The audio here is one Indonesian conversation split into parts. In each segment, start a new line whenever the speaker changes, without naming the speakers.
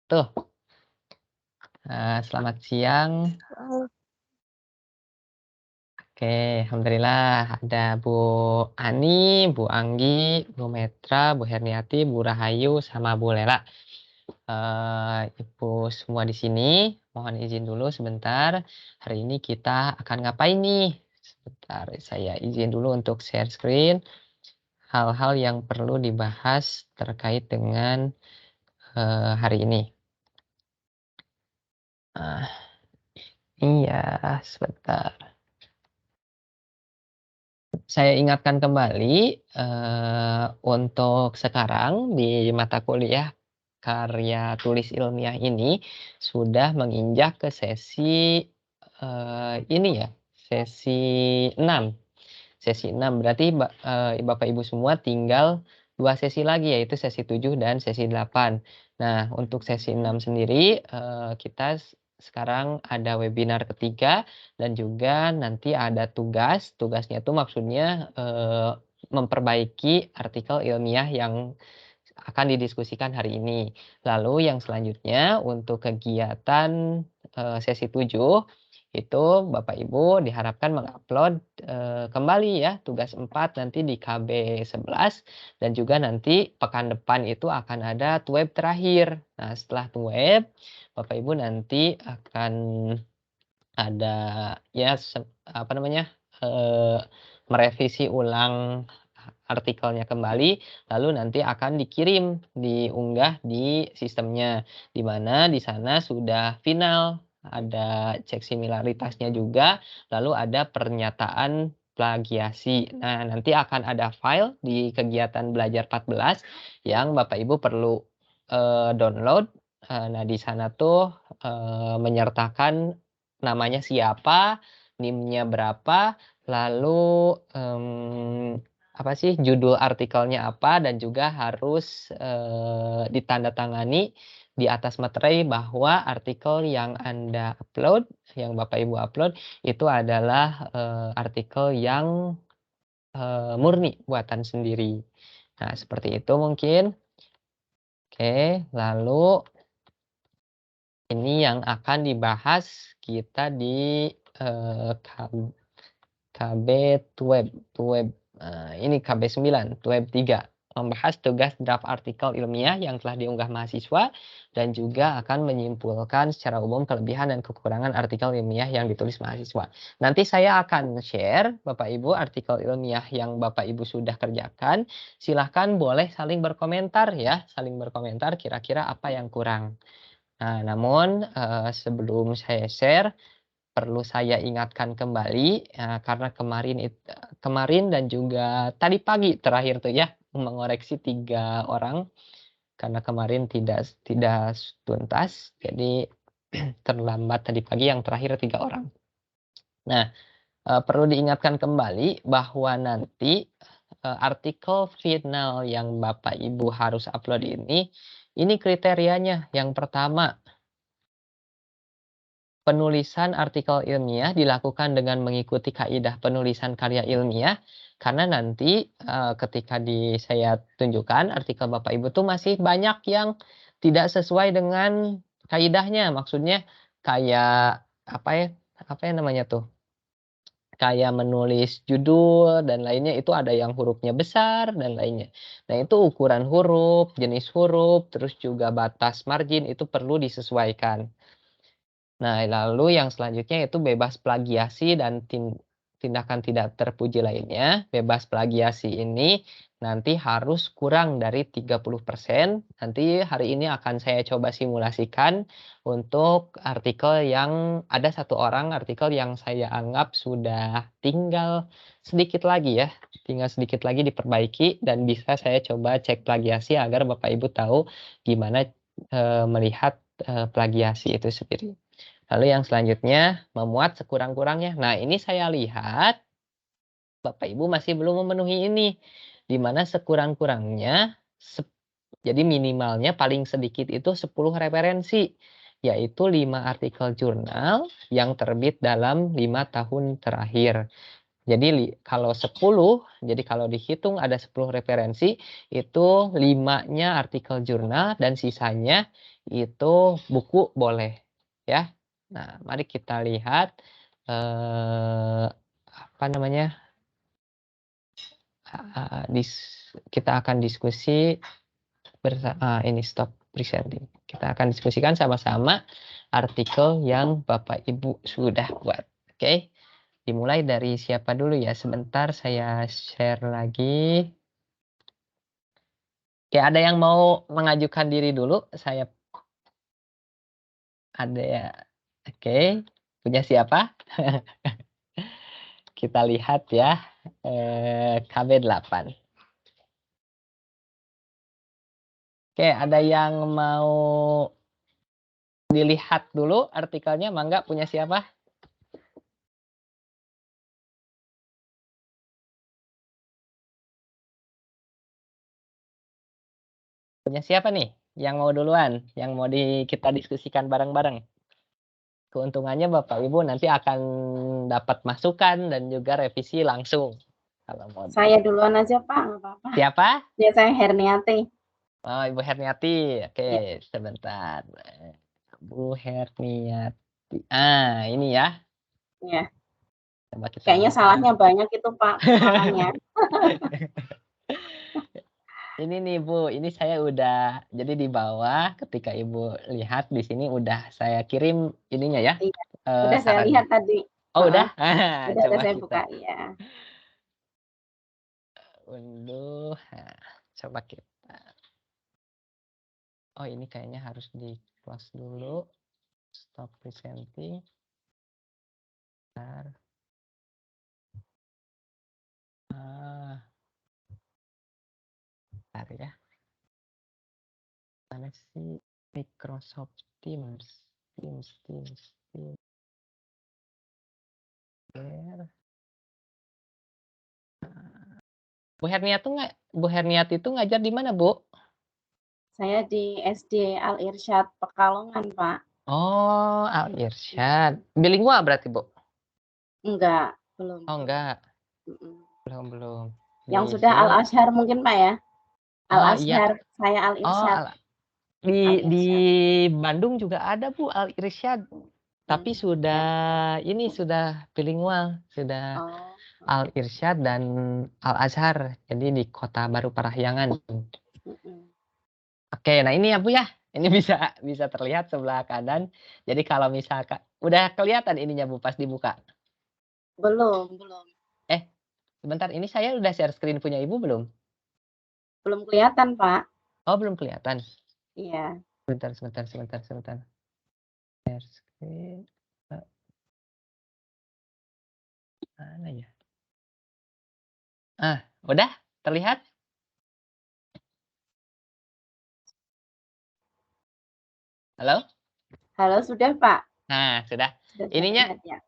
Tuh, selamat siang. Oke, alhamdulillah ada Bu Ani, Bu Anggi, Bu Metra, Bu Herniati, Bu Rahayu, sama Bu Lela. Ibu semua di sini, mohon izin dulu sebentar. Hari ini kita akan ngapain nih? Sebentar, saya izin dulu untuk share screen. Hal-hal yang perlu dibahas terkait dengan hari ini. Iya, sebentar. Saya ingatkan kembali untuk sekarang di mata kuliah karya tulis ilmiah ini sudah menginjak ke sesi ini ya, sesi 6. Sesi 6 berarti Bapak Ibu semua tinggal 2 sesi lagi, yaitu sesi 7 dan sesi 8. Nah, untuk sesi 6 sendiri kita sekarang ada webinar ketiga dan juga nanti ada tugas. Tugasnya itu maksudnya memperbaiki artikel ilmiah yang akan didiskusikan hari ini. Lalu yang selanjutnya untuk kegiatan sesi 7 itu Bapak Ibu diharapkan mengupload kembali ya tugas 4 nanti di KB 11 dan juga nanti pekan depan itu akan ada TWEB terakhir. Nah, setelah TWEB Bapak Ibu nanti akan ada ya apa namanya? Merevisi ulang artikelnya kembali, lalu nanti akan dikirim, diunggah di sistemnya, di mana di sana sudah final, ada cek similaritasnya juga, lalu ada pernyataan plagiasi. Nah, nanti akan ada file di kegiatan belajar 14 yang Bapak Ibu perlu download. Nah, di sana tuh menyertakan namanya siapa, NIM-nya berapa, lalu apa sih judul artikelnya apa, dan juga harus ditandatangani di atas materai bahwa artikel yang Anda upload, yang Bapak Ibu upload itu adalah artikel yang murni buatan sendiri. Nah, seperti itu mungkin. Oke, lalu ini yang akan dibahas kita di KB TWEB. Ini KB 9, TWEB 3. Membahas tugas draft artikel ilmiah yang telah diunggah mahasiswa dan juga akan menyimpulkan secara umum kelebihan dan kekurangan artikel ilmiah yang ditulis mahasiswa. Nanti saya akan share Bapak Ibu artikel ilmiah yang Bapak Ibu sudah kerjakan. Silahkan boleh saling berkomentar ya, saling berkomentar kira-kira apa yang kurang. Nah, namun sebelum saya share, perlu saya ingatkan kembali karena kemarin dan juga tadi pagi terakhir tuh ya mengoreksi 3 orang karena kemarin tidak tuntas, jadi terlambat tadi pagi yang terakhir 3 orang. Nah, perlu diingatkan kembali bahwa nanti artikel final yang Bapak Ibu harus upload ini kriterianya. Yang pertama, penulisan artikel ilmiah dilakukan dengan mengikuti kaidah penulisan karya ilmiah, karena nanti ketika saya tunjukkan artikel Bapak Ibu tuh masih banyak yang tidak sesuai dengan kaidahnya. Maksudnya kayak apa ya namanya tuh? Kayak menulis judul dan lainnya itu ada yang hurufnya besar dan lainnya. Nah, itu ukuran huruf, jenis huruf, terus juga batas margin itu perlu disesuaikan. Nah, lalu yang selanjutnya itu bebas plagiasi dan tindakan tidak terpuji lainnya. Bebas plagiasi ini nanti harus kurang dari 30%. Nanti hari ini akan saya coba simulasikan untuk artikel yang ada 1 orang artikel yang saya anggap sudah tinggal sedikit lagi ya. Tinggal sedikit lagi diperbaiki dan bisa saya coba cek plagiasi agar Bapak Ibu tahu gimana melihat plagiasi itu sendiri. Lalu yang selanjutnya, memuat sekurang-kurangnya. Nah, ini saya lihat Bapak Ibu masih belum memenuhi ini. Di mana sekurang-kurangnya, jadi minimalnya paling sedikit itu 10 referensi. Yaitu 5 artikel jurnal yang terbit dalam 5 tahun terakhir. Jadi kalau 10, jadi kalau dihitung ada 10 referensi, itu 5-nya artikel jurnal dan sisanya itu buku boleh, ya. Nah, mari kita lihat, apa namanya, kita akan diskusi ini stop presenting. Kita akan diskusikan sama-sama artikel yang Bapak Ibu sudah buat. Oke. Dimulai dari siapa dulu ya? Sebentar saya share lagi. Oke, ada yang mau mengajukan diri dulu? Saya ada ya. Oke. Punya siapa? Kita lihat ya. KB8. Oke, ada yang mau dilihat dulu artikelnya? Mangga, punya siapa? Punya siapa nih yang mau duluan? Yang mau kita diskusikan bareng-bareng? Keuntungannya Bapak Ibu nanti akan dapat masukan dan juga revisi langsung. Kalau mau
Saya duluan aja Pak, nggak apa-apa.
Siapa?
Ya, saya Herniati.
Oh, Ibu Herniati. Oke,
Ya.
sebentar. Bu Herniati. Ah, ini ya.
Ya.
Coba kita
Kayaknya
buka.
salahnya banyak itu Pak kesalahannya.
Ini nih Bu, ini saya udah jadi di bawah ketika Ibu lihat di sini udah saya kirim ininya ya.
Iya. Udah saya
Saran.
lihat tadi.
Oh, udah?
Udah
Coba
saya
kita
buka, ya.
unduh. Nah, coba kita. Oh, ini kayaknya harus di close dulu. Stop presenting. Bentar. Bentar ya. Mana sih Microsoft Teams? Teams. Bu Herniati itu ngajar di mana, Bu?
Saya di SD Al Irsyad Pekalongan, Pak.
Oh, Al Irsyad. Bilingual berarti, Bu?
Enggak, belum.
Oh, enggak.
Mm-mm.
Belum.
Yang
Di
sudah
sini.
Al Azhar mungkin, Pak ya? Al
Oh, iya.
Azhar, saya Al
Oh,
Irsyad. Al
di
Irsyad.
Bandung juga ada, Bu, Al Irsyad. Tapi
Ya.
sudah bilingual, sudah
Oh.
Al Irsyad dan Al Azhar. Jadi di Kota Baru Parahyangan.
Mm-mm.
Oke, nah ini ya Bu ya. Ini bisa terlihat sebelah kanan. Jadi kalau misalkan udah kelihatan ininya Bu pas dibuka.
Belum.
Sebentar, ini saya udah share screen punya Ibu belum?
Belum kelihatan, Pak.
Oh, belum kelihatan.
Iya.
Sebentar. Share screen. Mana ya? Udah terlihat? Halo?
Halo, sudah, Pak.
Nah, sudah.
Sudah
Ininya
terlihat, ya.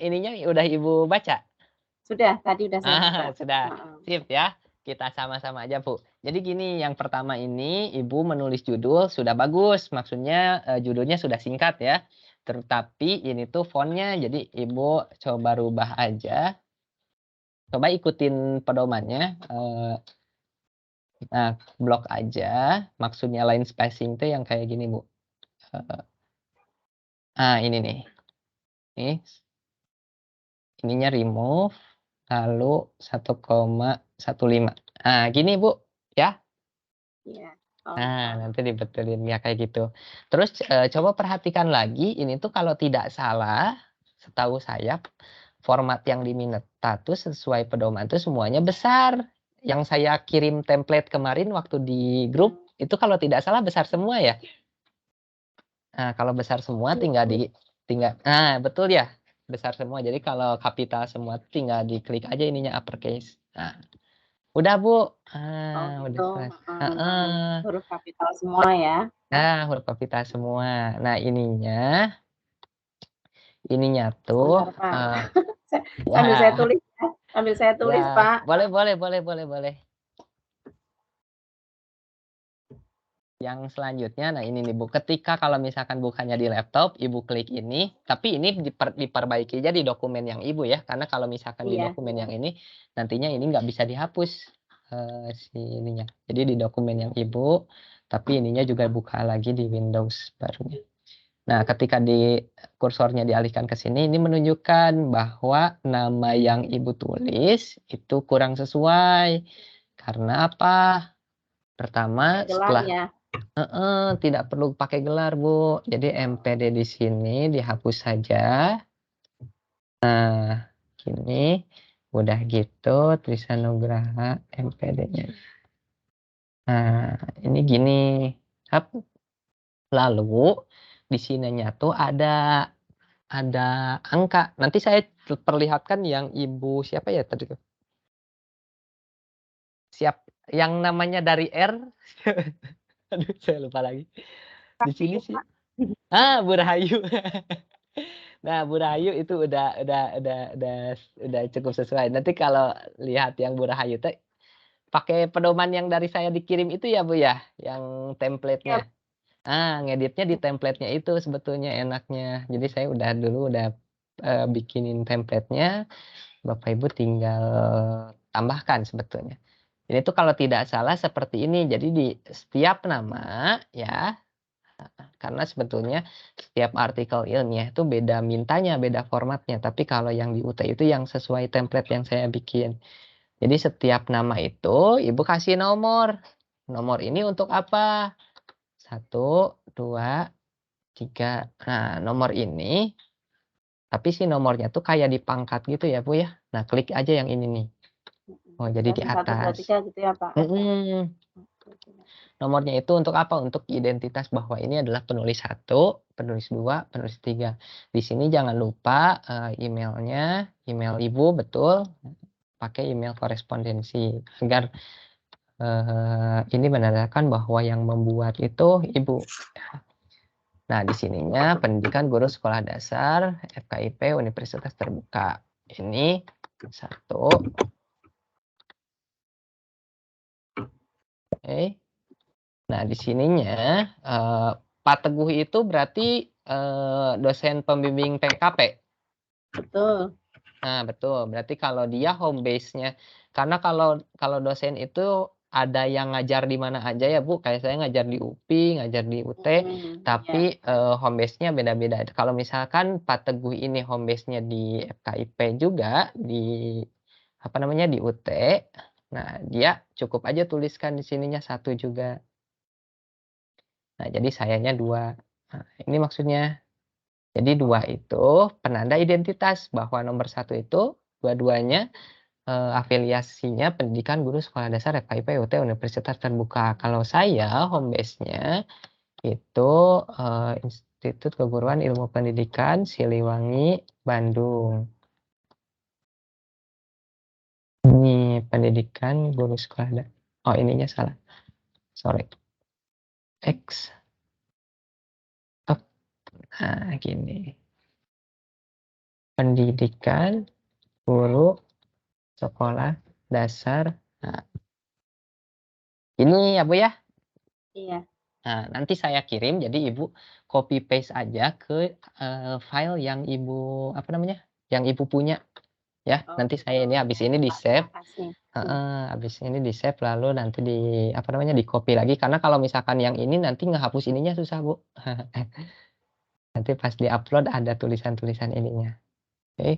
ininya udah Ibu baca?
Sudah, tadi udah saya buka.
Sudah. Sip ya. Kita sama-sama aja, Bu. Jadi gini, yang pertama ini Ibu menulis judul sudah bagus. Maksudnya judulnya sudah singkat ya. Tetapi ini tuh fontnya, jadi Ibu coba rubah aja. Coba ikutin pedomannya. Nah, blok aja. Maksudnya line spacing tuh yang kayak gini, Bu. Ini nih. Ininya remove. Lalu 1,15. Gini Bu. Ya.
Iya.
Nanti dibetulin ya kayak gitu. Terus coba perhatikan lagi, ini tuh kalau tidak salah, setahu saya format yang diminta tuh sesuai pedoman tuh semuanya besar. Yang saya kirim template kemarin waktu di grup itu kalau tidak salah besar semua ya. Nah, kalau besar semua betul ya, besar semua. Jadi kalau kapital semua tinggal diklik aja ininya uppercase. Nah, udah Bu. Udah
Gitu.
selesai.
Huruf kapital semua ya.
Nah, huruf kapital semua. Nah, ininya tuh
Sebentar, Pak. Sambil saya
ya,
tulis ya. Sambil saya tulis,
ya,
Pak.
boleh. Yang selanjutnya, nah ini nih Bu, ketika kalau misalkan bukannya di laptop, Ibu klik ini, tapi ini diperbaiki aja di dokumen yang Ibu ya, karena kalau misalkan di
Iya.
dokumen yang ini, nantinya ini nggak bisa dihapus si ininya. Jadi di dokumen yang Ibu, tapi ininya juga buka lagi di Windows barunya. Nah, ketika di kursornya dialihkan ke sini, ini menunjukkan bahwa nama yang Ibu tulis itu kurang sesuai. Karena apa? Pertama,
Gelar
setelah
ya.
tidak perlu pakai gelar, Bu. Jadi MPD di sini dihapus saja. Nah, gini. Udah gitu, tulisan Nugraha MPD-nya. Nah, ini gini. Lalu di sininya tuh ada angka. Nanti saya perlihatkan yang Ibu siapa ya tadi tuh? Yang namanya dari R. Aduh, saya lupa lagi. Di sini sih. Bu Rahayu. Nah, Bu Rahayu itu udah cukup sesuai. Nanti kalau lihat yang Bu Rahayu teh pakai pedoman yang dari saya dikirim itu ya, Bu, ya, yang
Iya.
template-nya. Ngeditnya di template-nya itu sebetulnya enaknya. Jadi saya dulu udah bikinin template-nya, Bapak Ibu tinggal tambahkan sebetulnya. Ini tuh kalau tidak salah seperti ini. Jadi di setiap nama ya, karena sebetulnya setiap artikel ilmiah itu beda mintanya, beda formatnya. Tapi kalau yang di UT itu yang sesuai template yang saya bikin. Jadi setiap nama itu Ibu kasih nomor. Nomor ini untuk apa? 1, 2, 3. Nah, nomor ini, tapi si nomornya tuh kayak dipangkat gitu ya, Bu, ya. Nah, klik aja yang ini nih. Oh, jadi di
1, 2,
atas.
3 gitu ya, Pak?
Nomornya itu untuk apa? Untuk identitas bahwa ini adalah penulis 1, penulis 2, penulis 3. Di sini jangan lupa emailnya, email Ibu betul, pakai email korespondensi agar ini menandakan bahwa yang membuat itu Ibu. Nah, di sininya pendidikan guru sekolah dasar FKIP Universitas Terbuka. Ini 1. Oke. Nah, di sininya Pak Teguh itu berarti dosen pembimbing PKP.
Betul.
Nah, betul. Berarti kalau dia home base-nya, karena kalau dosen itu ada yang ngajar di mana aja ya, Bu. Kayak saya ngajar di UPI, ngajar di UT, tapi home base-nya beda-beda. Kalau misalkan Pak Teguh ini home base-nya di FKIP juga, di apa namanya, di UT. Nah, dia cukup aja tuliskan di sininya 1 juga. Nah, jadi sayanya 2. Nah, ini maksudnya. Jadi 2 itu penanda identitas bahwa nomor 1 itu dua-duanya afiliasinya pendidikan guru sekolah dasar FKIP UT Universitas Terbuka. Kalau saya home base-nya itu Institut Keguruan Ilmu Pendidikan Siliwangi, Bandung. Ini pendidikan guru sekolah dasar. Oh, ininya salah. Sorry. X. Nah, gini. Pendidikan guru sekolah dasar. Nah, ini ya, Bu, ya.
Iya.
Nah, nanti saya kirim, jadi Ibu copy paste aja ke file yang Ibu apa namanya, yang Ibu punya ya. Nanti saya ini habis ini di-save. Habis ini di-save lalu nanti di apa namanya, di-copy lagi karena kalau misalkan yang ini nanti ngehapus ininya susah, Bu. Nanti pas di-upload ada tulisan-tulisan ininya. Oke.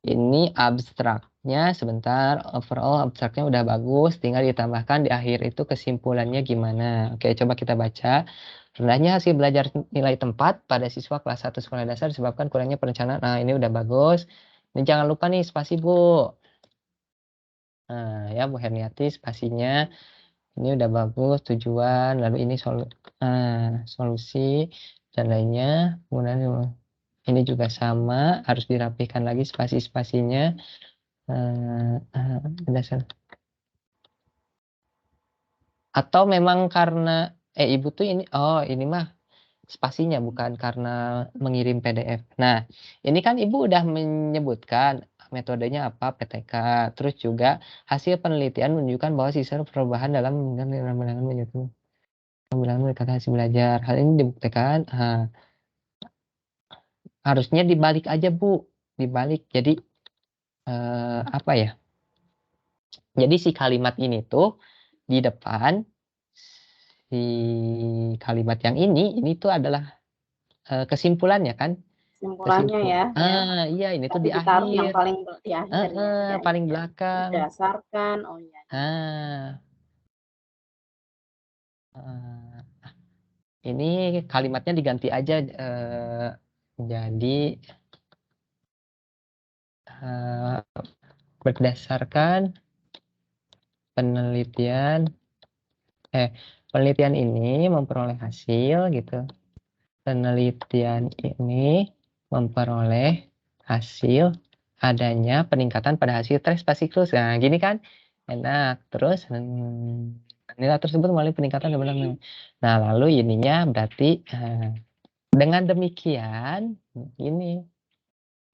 Ini abstraknya sebentar, overall abstraknya udah bagus, tinggal ditambahkan di akhir itu kesimpulannya gimana. Oke, coba kita baca. Rendahnya hasil belajar nilai tempat pada siswa kelas 1 sekolah dasar disebabkan kurangnya perencanaan. Nah, ini udah bagus. Ini jangan lupa nih spasi, Bu. Nah, ya Bu Herniati spasinya. Ini udah bagus, tujuan, lalu ini solusi dan lainnya. Kemudian ini juga sama, harus dirapikan lagi spasi-spasinya. Atau memang karena Ibu tuh ini mah spasinya bukan karena mengirim PDF. Nah, ini kan Ibu udah menyebutkan metodenya apa, PTK. Terus juga hasil penelitian menunjukkan bahwa sisa perubahan dalam menyusun bilangan mendekati hasil belajar. Hal ini dibuktikan harusnya dibalik aja, Bu. Dibalik. Jadi apa ya? Jadi si kalimat ini tuh di depan si kalimat yang ini tuh adalah kesimpulannya kan?
Kesimpulannya ya.
Iya ini tuh
Tapi
di
ditaruh yang
akhir.
paling di akhir ya. Ya,
Paling
ya.
belakang.
Berdasarkan. Oh iya.
Ini kalimatnya diganti aja jadi berdasarkan penelitian ini memperoleh hasil gitu. Penelitian ini memperoleh hasil adanya peningkatan pada hasil tes pasiklus. Nah, gini kan enak. Terus nilai tersebut melalui peningkatan. Nah, lalu ininya berarti dengan demikian ini.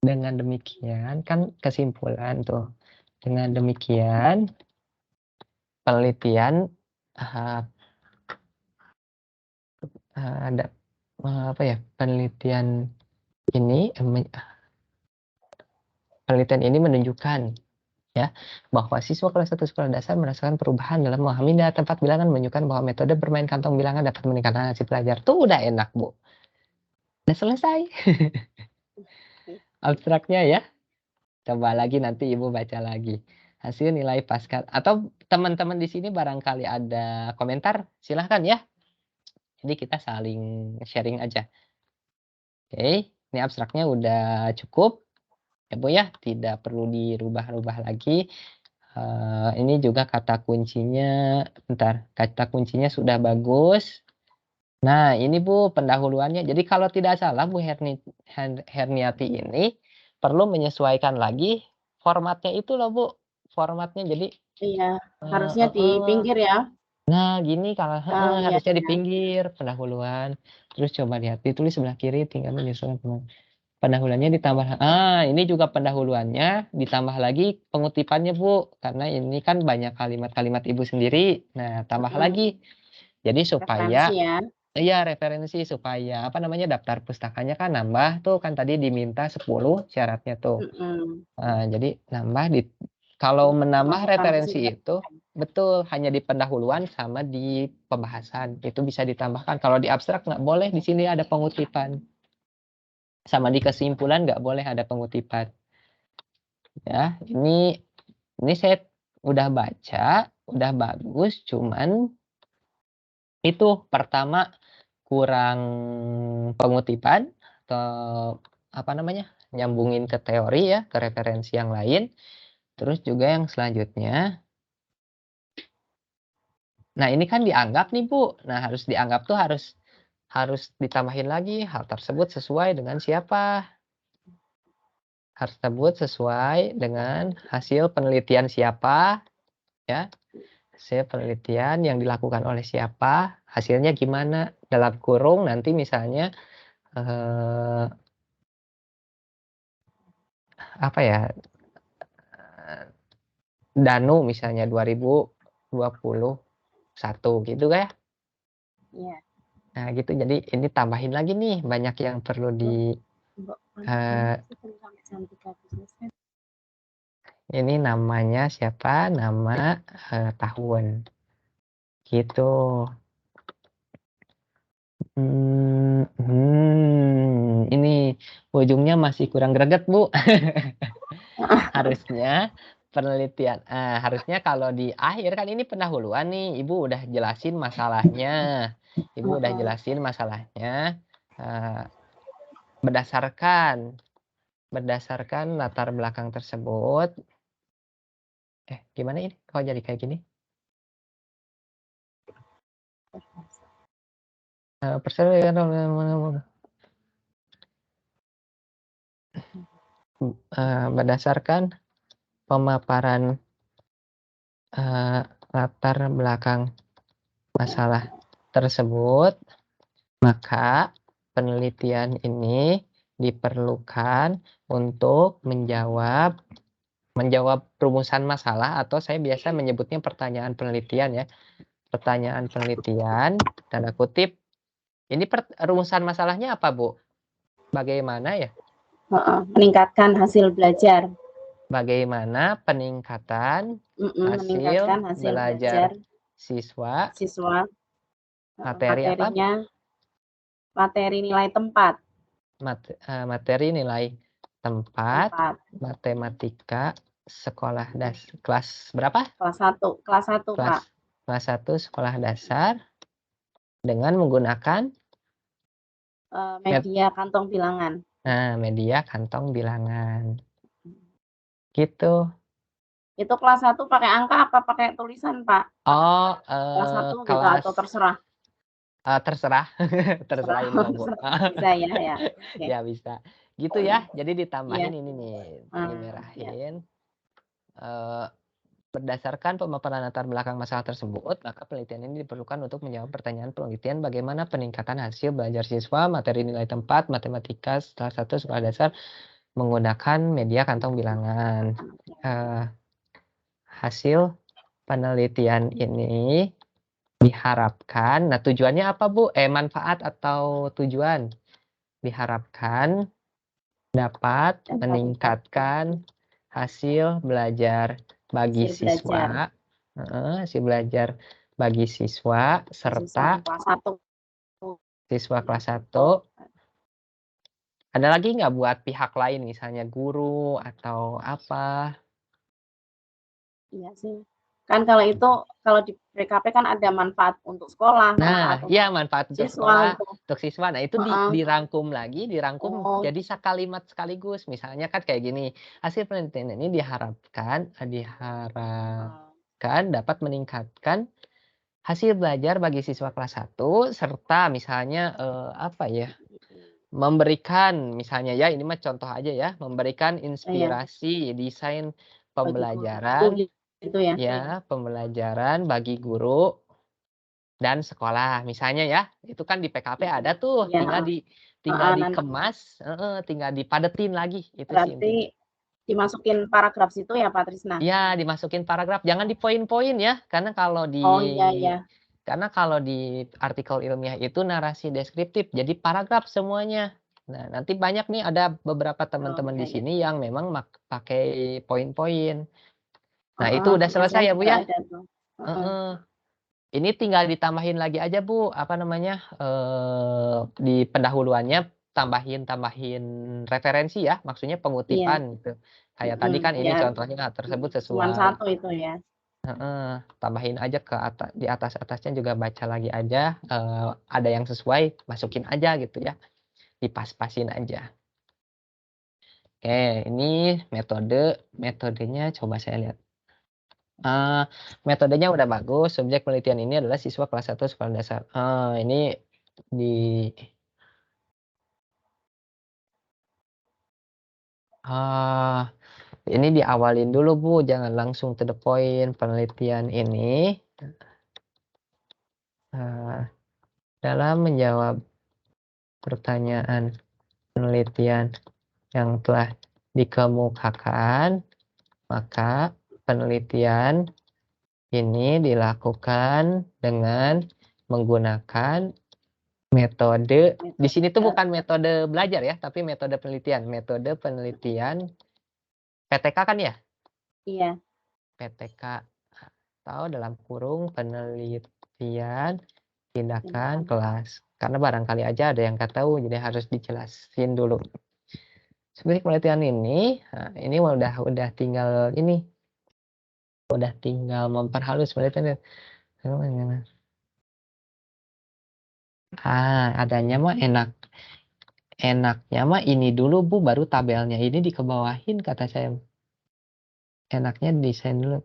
Dengan demikian kan kesimpulan tuh. Dengan demikian penelitian ada apa ya? Penelitian ini menunjukkan ya bahwa siswa kelas 1 sekolah dasar merasakan perubahan dalam memahami data tempat bilangan, menunjukkan bahwa metode bermain kantong bilangan dapat meningkatkan hasil pelajar. Tuh udah enak, Bu. Udah selesai. Abstraknya ya. Coba lagi nanti Ibu baca lagi. Hasil nilai pasca atau teman-teman di sini barangkali ada komentar, silahkan ya. Jadi kita saling sharing aja. Oke, ini abstraknya udah cukup. Ya Bu ya, tidak perlu dirubah-rubah lagi. Ini juga kata kuncinya, kata kuncinya sudah bagus. Nah, ini Bu pendahuluannya. Jadi kalau tidak salah Bu Herniati ini perlu menyesuaikan lagi formatnya itu loh Bu. Formatnya jadi
iya, harusnya di pinggir ya.
Nah, gini kalau
Iya,
harusnya di
iya.
pinggir pendahuluan. Terus coba lihat ditulis sebelah kiri tinggal menyesuaikan pendahuluannya ditambah ini juga pendahuluannya ditambah lagi pengutipannya Bu. Karena ini kan banyak kalimat-kalimat Ibu sendiri. Nah, tambah lagi. Jadi supaya
Referensi ya.
iya referensi supaya apa namanya daftar pustakanya kan nambah tuh kan tadi diminta 10 syaratnya tuh. Jadi nambah kalau menambah referensi itu betul hanya di pendahuluan sama di pembahasan itu bisa ditambahkan. Kalau di abstrak nggak boleh di sini ada pengutipan. Sama di kesimpulan nggak boleh ada pengutipan. Ya, ini saya udah baca, udah bagus, cuman itu pertama kurang pengutipan atau apa namanya nyambungin ke teori ya ke referensi yang lain. Terus juga yang selanjutnya, nah ini kan dianggap nih Bu, nah harus dianggap tuh harus ditambahin lagi hal tersebut sesuai dengan siapa, harus tersebut sesuai dengan hasil penelitian siapa ya, hasil penelitian yang dilakukan oleh siapa, hasilnya gimana dalam kurung nanti misalnya apa ya Danu misalnya 2021 gitu ya.
Iya.
Nah gitu jadi ini tambahin lagi nih banyak yang perlu di ini namanya siapa nama tahun gitu. Ini ujungnya masih kurang greget Bu. Harusnya penelitian harusnya kalau di akhir kan ini pendahuluan nih Ibu udah jelasin masalahnya. Ibu udah jelasin masalahnya berdasarkan latar belakang tersebut. Gimana ini kok jadi kayak gini? Berdasarkan pemaparan latar belakang masalah tersebut, maka penelitian ini diperlukan untuk menjawab rumusan masalah atau saya biasa menyebutnya pertanyaan penelitian ya. pertanyaan penelitian, tanda kutip. Ini rumusan masalahnya apa, Bu? Bagaimana ya?
Meningkatkan hasil belajar.
Bagaimana peningkatan
Meningkatkan hasil belajar
siswa materi apa?
Materi nilai tempat.
Materi nilai tempat. Matematika sekolah kelas berapa?
Kelas 1, Pak.
Kelas 1 sekolah dasar dengan menggunakan
media kantong bilangan.
Nah, media kantong bilangan. Gitu.
Itu kelas 1 pakai angka apa pakai tulisan, Pak?
Oh,
Kelas 1 gitu atau terserah?
Terserah. Terserah ini mah, Bu.
Bisa ya. Okay.
Ya bisa. Gitu ya. Jadi ditambahin ini nih, dimerahin. Berdasarkan pemaparan latar belakang masalah tersebut, maka penelitian ini diperlukan untuk menjawab pertanyaan penelitian bagaimana peningkatan hasil belajar siswa materi nilai tempat matematika salah satu sekolah dasar menggunakan media kantong bilangan. Hasil penelitian ini diharapkan, nah tujuannya apa, Bu? Manfaat atau tujuan? Diharapkan dapat meningkatkan hasil belajar bagi siswa. Hasil belajar bagi siswa serta siswa kelas 1. Ada lagi nggak buat pihak lain, misalnya guru atau apa?
Iya sih. Kan kalau itu, kalau di PKP kan ada manfaat untuk sekolah,
Nah, iya manfaat untuk
siswa,
sekolah, untuk siswa. Nah, itu dirangkum jadi sekalimat sekaligus. Misalnya kan kayak gini, hasil penelitian ini diharapkan dapat meningkatkan hasil belajar bagi siswa kelas 1 serta misalnya memberikan misalnya ya ini mah contoh aja ya, memberikan inspirasi desain pembelajaran
gitu ya.
Ya, pembelajaran bagi guru dan sekolah misalnya ya. Itu kan di PKP ada tuh, tinggal dikemas, tinggal dipadetin lagi itu sih intinya.
Berarti dimasukin paragraf situ ya, Pak Trisna?
Iya, dimasukin paragraf, jangan di poin-poin ya, karena kalau di karena kalau di artikel ilmiah itu narasi deskriptif, jadi paragraf semuanya. Nah, nanti banyak nih ada beberapa teman-teman di sini yang memang pakai poin-poin. Nah, itu udah selesai ya, Bu ya? Ini tinggal ditambahin lagi aja, Bu, apa namanya, di pendahuluannya tambahin referensi ya, maksudnya pengutipan gitu. Kayak tadi kan ini contohnya tersebut
Cuma
sesuai.
1 itu ya.
Tambahin aja di atas-atasnya juga baca lagi aja, ada yang sesuai masukin aja gitu ya, dipas-pasin aja. Oke, ini metodenya coba saya lihat. Metodenya udah bagus, subjek penelitian ini adalah siswa kelas 1 sekolah dasar. Ini ini diawalin dulu, Bu, jangan langsung to the point. Penelitian ini dalam menjawab pertanyaan penelitian yang telah dikemukakan, maka penelitian ini dilakukan dengan menggunakan metode. Di sini tuh bukan metode belajar ya, tapi metode penelitian. Metode penelitian PTK kan ya?
Iya.
PTK atau dalam kurung penelitian tindakan kelas. Karena barangkali aja ada yang nggak tahu, jadi harus dijelasin dulu. Sebenarnya penelitian ini udah tinggal ini. Udah tinggal memperhalus penelitian. Adanya mah enaknya mah ini dulu, Bu, baru tabelnya ini dikebawahin kata saya. Enaknya desain dulu.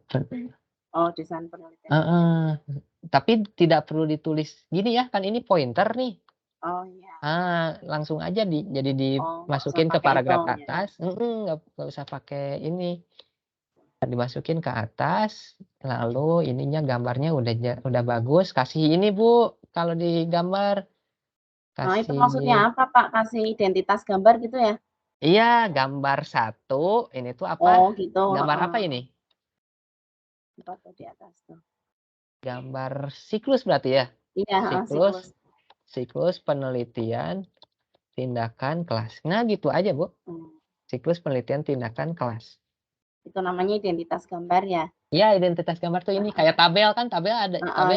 Desain penelitian.
Tapi tidak perlu ditulis gini ya, kan ini pointer nih.
Oh iya.
Langsung aja jadi dimasukin ke paragraf atas. Nggak usah pakai ini. Dimasukin ke atas, lalu ininya gambarnya udah bagus. Kasih ini, Bu, kalau digambar.
Nah, itu maksudnya apa, Pak? Kasih identitas gambar gitu ya?
Iya, gambar 1. Ini tuh apa?
Oh gitu.
Gambar apa ini?
Apa tuh di atas tuh?
Gambar siklus berarti ya?
Iya, siklus.
Siklus penelitian tindakan kelas. Nah, gitu aja, Bu. Siklus penelitian tindakan kelas.
Itu namanya identitas gambar ya?
Iya, identitas gambar tuh ini kayak tabel kan, tabel
Ya,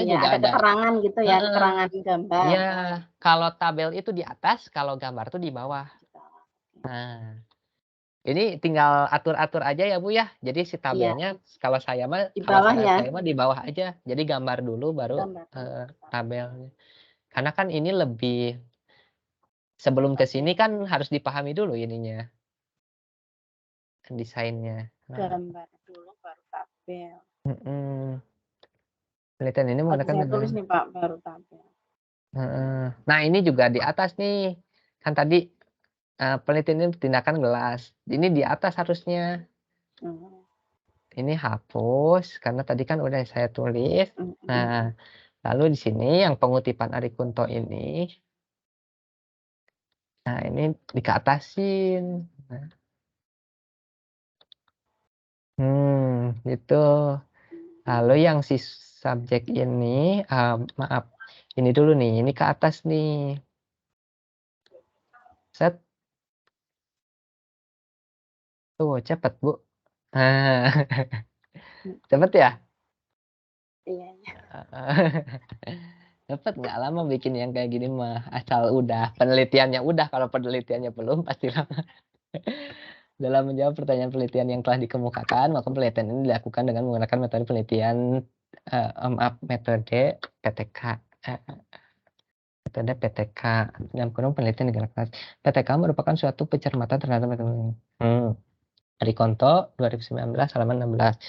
juga
ada
ada.
keterangan gitu ya, keterangan gambar.
Iya, kalau tabel itu di atas, kalau gambar tuh di bawah. Nah, ini tinggal atur-atur aja ya, Bu, ya. Jadi si tabelnya kalau saya mah
Di
kalau
bawah
saran
ya?
saya mah di bawah aja. Jadi gambar dulu baru
Gambar.
tabelnya. Karena kan ini lebih sebelum ke sini kan harus dipahami dulu ininya, desainnya.
Gambar dulu baru tabel.
Penelitian ini
Lagi
menggunakan
saya tulis nih Pak, baru tabel.
Nah, ini juga di atas nih. Kan tadi penelitian ini tindakan gelas. Ini di atas harusnya. Ini hapus karena tadi kan udah saya tulis. Nah, lalu di sini yang pengutipan Arikunto ini. Nah, ini dikeatasin. Gitu. Lalu yang si subjek ini, maaf, ini dulu nih, ini ke atas nih. Set. Tuh, cepet, Bu. Nah, cepet ya?
Iya.
Cepet, nggak lama bikin yang kayak gini mah. Asal udah, penelitiannya udah. Kalau penelitiannya belum, pasti lama. Dalam menjawab pertanyaan penelitian yang telah dikemukakan, maka penelitian ini dilakukan dengan menggunakan metode penelitian, metode PTK. Metode PTK. Dalam kurung penelitian dengan kelas. PTK merupakan suatu pencermatan terhadap metode. Arikonto 2019 halaman 16.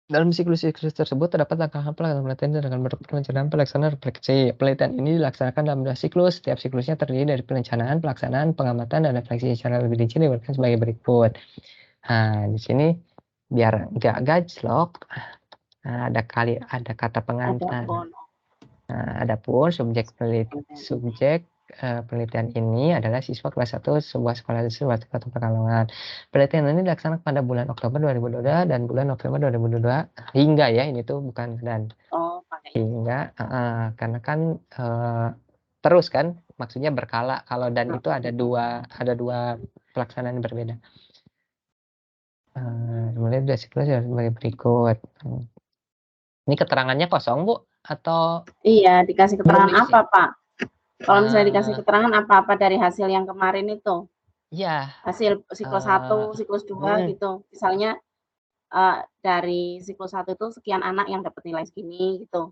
Dalam siklus-siklus tersebut terdapat langkah-langkah penelitian dengan perencanaan, pelaksanaan, refleksi. Penelitian ini dilaksanakan dalam 2 siklus. Setiap siklusnya terdiri dari perencanaan, pelaksanaan, pengamatan, dan refleksi secara lebih rinci diberikan sebagai berikut. Nah, di sini biar nggak gajlok, ada kata pengantar. Adapun subjek penelitian ini adalah siswa kelas 1 sebuah sekolah di Suatu Pekalongan. Penelitian ini dilaksanakan pada bulan Oktober 2022 dan bulan November 2022 hingga ya, ini tuh bukan dan. Hingga karena kan terus kan, maksudnya berkala. Kalau dan itu ada dua pelaksanaan yang berbeda. Kemudian dari siklus sebagai berikut. Ini keterangannya kosong, Bu? Atau
iya, dikasih keterangan apa, Pak? Kalau misalnya dikasih keterangan apa-apa dari hasil yang kemarin itu?
Iya.
Hasil siklus 1, siklus 2 gitu. Misalnya dari siklus 1 itu sekian anak yang dapat nilai segini gitu.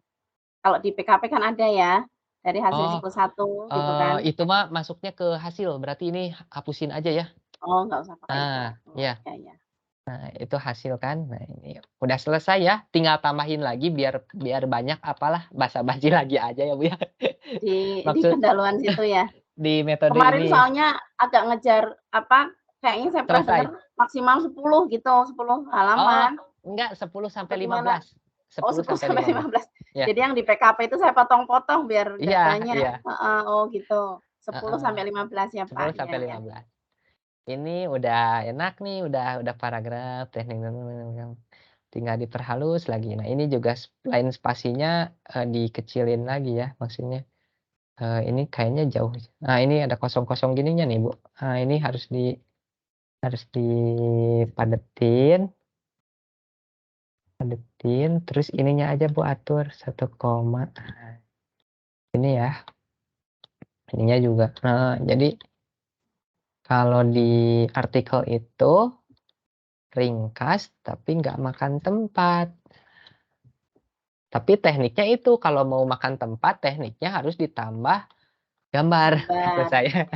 Kalau di PKP kan ada ya, dari hasil siklus 1 gitu kan.
Itu mah masuknya ke hasil, berarti ini hapusin aja ya.
Oh, nggak usah pakai itu.
Ya. Nah, itu hasil kan. Nah, ini udah selesai ya. Tinggal tambahin lagi biar banyak apalah basa-basi lagi aja ya, Bu ya.
Di pendahuluan situ ya.
Di metode
Kemarin
ini.
soalnya agak ngejar kayaknya saya pernah dengar maksimal 10 gitu, 10 halaman.
Enggak, 10 sampai 15.
10 sampai 15.
Ya.
Jadi yang di PKP itu saya potong-potong biar datanya.
Iya.
Oh gitu. 10 sampai 15 ya, Pak.
10 sampai 15. Ini udah enak nih, udah paragraf teknik tinggal diperhalus lagi. Nah, ini juga lain spasinya dikecilin lagi ya, maksudnya. Ini kayaknya jauh. Nah, ini ada kosong-kosong gininya nih, Bu. Nah, ini harus dipadetin. Terus ininya aja, Bu, atur 1 koma. Ini ya. Ininya juga. Nah, jadi kalau di artikel itu ringkas tapi nggak makan tempat. Tapi tekniknya itu kalau mau makan tempat, tekniknya harus ditambah gambar. Kata saya.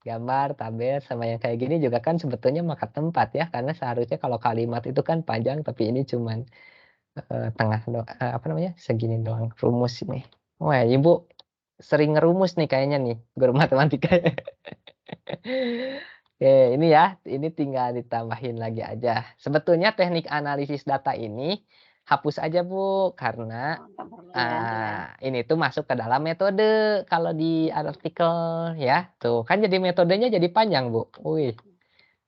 Gambar, tabel, sama yang kayak gini juga kan sebetulnya makan tempat ya. Karena seharusnya kalau kalimat itu kan panjang, tapi ini cuman segini doang rumus ini. Wah, Ibu sering ngerumus nih kayaknya nih, guru matematika. Oke, ini ya, ini tinggal ditambahin lagi aja. Sebetulnya teknik analisis data ini hapus aja, Bu, karena ini tuh masuk ke dalam metode kalau di artikel ya. Tuh, kan jadi metodenya jadi panjang, Bu. Wih.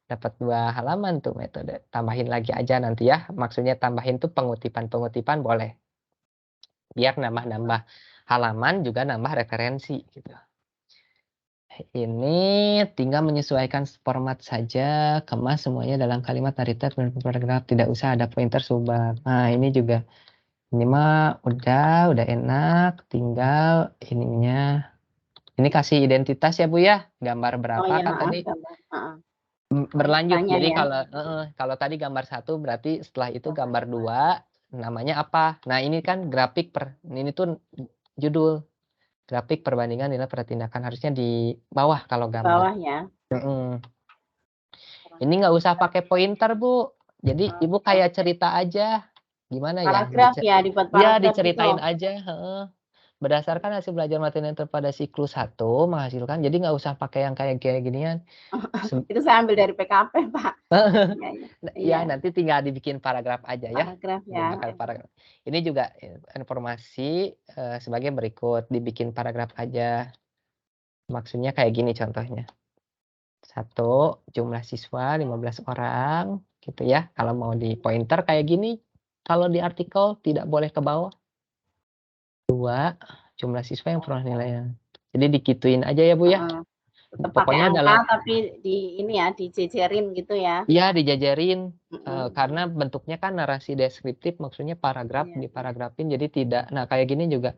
Dapat 2 halaman tuh metode. Tambahin lagi aja nanti ya. Maksudnya tambahin tuh pengutipan-pengutipan boleh. Biar nambah-nambah halaman juga nambah referensi gitu. Ini tinggal menyesuaikan format saja, kemas semuanya dalam kalimat narratif dan paragraf, tidak usah ada pointer sumber. Nah, ini juga ini mah udah enak, tinggal ininya. Ini kasih identitas ya Bu ya, gambar
Oh
berapa
iya,
kan tadi?
gambar.
Berlanjut.
Tanya
Jadi
ya.
kalau tadi gambar 1 berarti setelah itu
Gambar
gambar 2 namanya apa? Nah, ini kan grafik ini tuh judul grafik perbandingan nilai pertindakan harusnya di bawah kalau
di
gambar.
bawah ya.
Ini nggak usah pakai pointer Bu. Jadi Ibu
Oh,
kayak cerita aja. Gimana ya?
paragraf ya, dibuat
Ya
paragraf gitu.
diceritain aja. Berdasarkan hasil belajar materi pada siklus 1 menghasilkan. Jadi nggak usah pakai yang kayak ginian.
Itu saya ambil dari PKP, Pak. Iya,
Ya
iya.
nanti tinggal dibikin paragraf aja ya.
Paragraf ya.
Dibikin paragraf. Ini juga informasi sebagai berikut. Dibikin paragraf aja. Maksudnya kayak gini contohnya. 1, jumlah siswa 15 orang gitu ya. Kalau mau di pointer kayak gini. Kalau di artikel tidak boleh ke bawah. 2, jumlah siswa yang peroleh nilainya. Jadi dikituin aja ya Bu ya.
Tetap pakai
Pokoknya
angka tapi di ini ya, dijejerin gitu ya.
Iya dijajarin. Karena bentuknya kan narasi deskriptif, maksudnya paragraf diparagrafin, jadi tidak. Nah kayak gini juga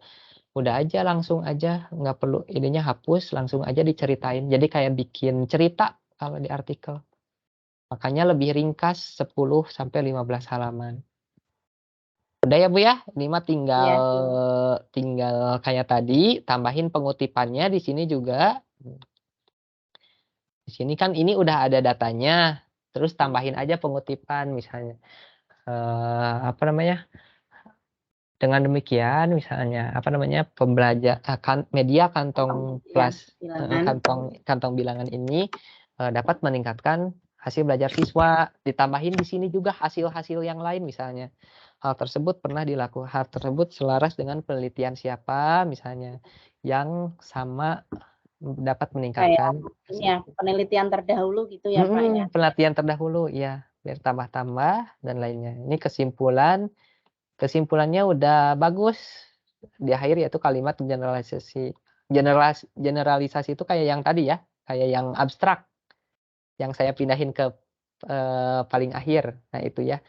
udah aja langsung aja, nggak perlu ininya hapus, langsung aja diceritain. Jadi kayak bikin cerita kalau di artikel. Makanya lebih ringkas 10 sampai 15 halaman. Udah ya Bu ya, ini mah tinggal tinggal kayak tadi, tambahin pengutipannya di sini juga. Di sini kan ini udah ada datanya, terus tambahin aja pengutipan misalnya. Apa namanya? Dengan demikian misalnya apa namanya pembelajar media kantong plus kantong bilangan ini dapat meningkatkan hasil belajar siswa. Ditambahin di sini juga hasil-hasil yang lain misalnya hal tersebut selaras dengan penelitian siapa misalnya yang sama dapat meningkatkan
ini ya, penelitian terdahulu gitu ya Pak ya.
penelitian terdahulu ya biar tambah-tambah dan lainnya. Ini kesimpulannya udah bagus di akhir yaitu kalimat generalisasi itu kayak yang tadi ya, kayak yang abstrak yang saya pindahin ke paling akhir. Nah itu ya,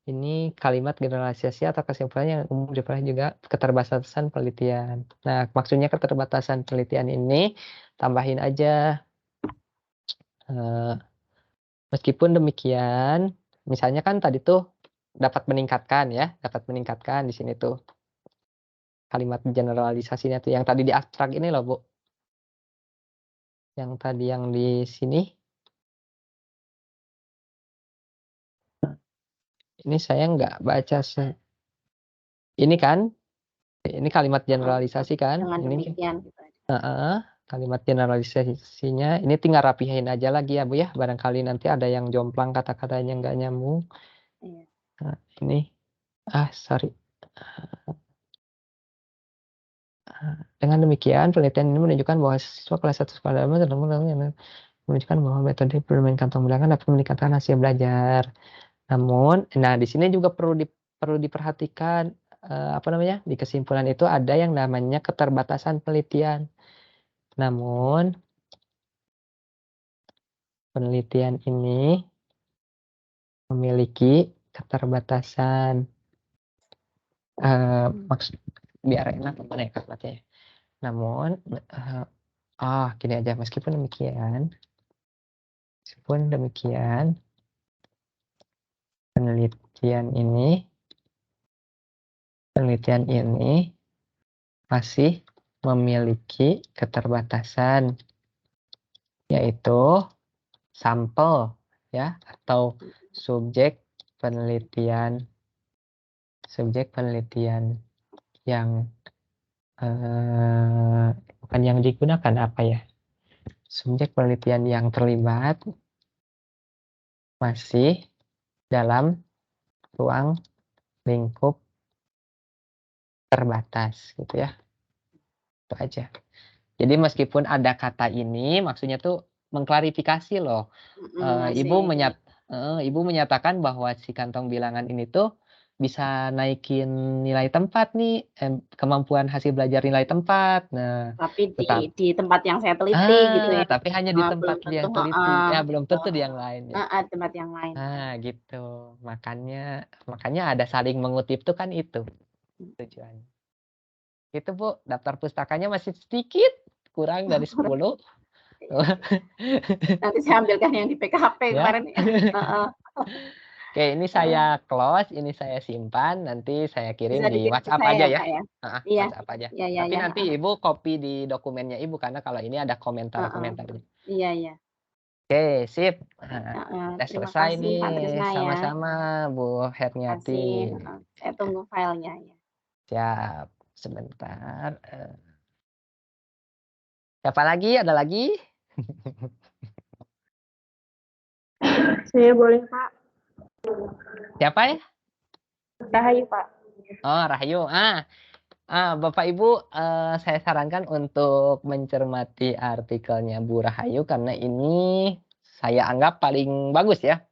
ini kalimat generalisasi atau kesimpulan yang umum diperoleh juga keterbatasan penelitian. Nah maksudnya keterbatasan penelitian ini tambahin aja meskipun demikian misalnya kan tadi tuh dapat meningkatkan di sini tuh kalimat generalisasinya tuh yang tadi di abstrak ini loh Bu. Yang tadi yang di sini. Ini saya nggak baca ini kan. Ini kalimat generalisasi kan.
Dengan
Ini
demikian gitu.
kalimat generalisasinya ini tinggal rapihin aja lagi ya Bu ya. Barangkali nanti ada yang jomplang kata-katanya nggak nyambung. Nah, ini sorry. Dengan demikian penelitian ini menunjukkan bahwa siswa kelas 1 sekolah menunjukkan bahwa metode bermain kantong bilangan dapat meningkatkan hasil belajar. Namun, nah di sini juga perlu diperhatikan apa namanya di kesimpulan itu ada yang namanya keterbatasan penelitian. Namun penelitian ini memiliki keterbatasan. Maksud biar enak mana ya kalimatnya. Namun, gini aja meskipun demikian penelitian ini masih memiliki keterbatasan yaitu sampel ya atau subjek penelitian yang bukan yang digunakan apa ya subjek penelitian yang terlibat masih dalam ruang lingkup terbatas gitu ya itu aja. Jadi meskipun ada kata ini maksudnya tuh mengklarifikasi loh.
Asik.
Ibu menyatakan bahwa si kantong bilangan ini tuh bisa naikin nilai tempat nih, kemampuan hasil belajar nilai tempat. Nah,
Tapi
tetap
di tempat yang saya teliti gitu ya?
tapi hanya di tempat
Belum tentu
yang teliti. Ya, belum
betul.
tentu di yang lain ya.
Tempat yang lain.
Gitu. Makanya ada saling mengutip tuh kan itu tujuannya. Itu Bu, daftar pustakanya masih sedikit, kurang dari 10.
Nanti saya ambilkan yang di PKP
Ya.
kemarin ya.
Oke, ini saya close, ini saya simpan, nanti saya
Bisa
kirim di
dikirim ke
WhatsApp
saya
aja
ya,
ya.
Pak, ya?
Heeh,
Iya.
WhatsApp aja.
Iya iya
Tapi
iya,
nanti Ibu copy di dokumennya Ibu, karena kalau ini ada komentar-komentarnya.
Iya iya.
Oke, sip. Nah, udah
Terima
selesai
kasih
nih.
Pak Trisna ya.
Sama-sama Bu Herniati.
Makasih, saya tunggu filenya ya.
Siap. Sebentar. Siapa lagi? Ada lagi?
Saya boleh, Pak.
Siapa ya?
Rahayu, Pak.
Oh, Rahayu. Bapak Ibu, saya sarankan untuk mencermati artikelnya Bu Rahayu karena ini saya anggap paling bagus ya.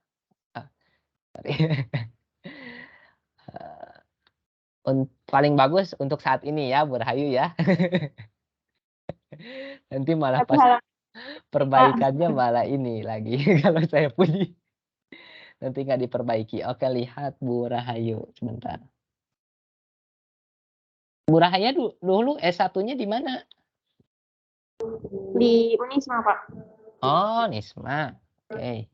Paling bagus untuk saat ini ya Bu Rahayu ya. Nanti malah
Tapi
pas
Pak.
perbaikannya malah ini lagi kalau saya puji. Nanti nggak diperbaiki. Oke, lihat Bu Rahayu sebentar. Bu Rahayu dulu S1-nya di mana?
Di Unisma, Pak.
Oh, Nisma. Oke.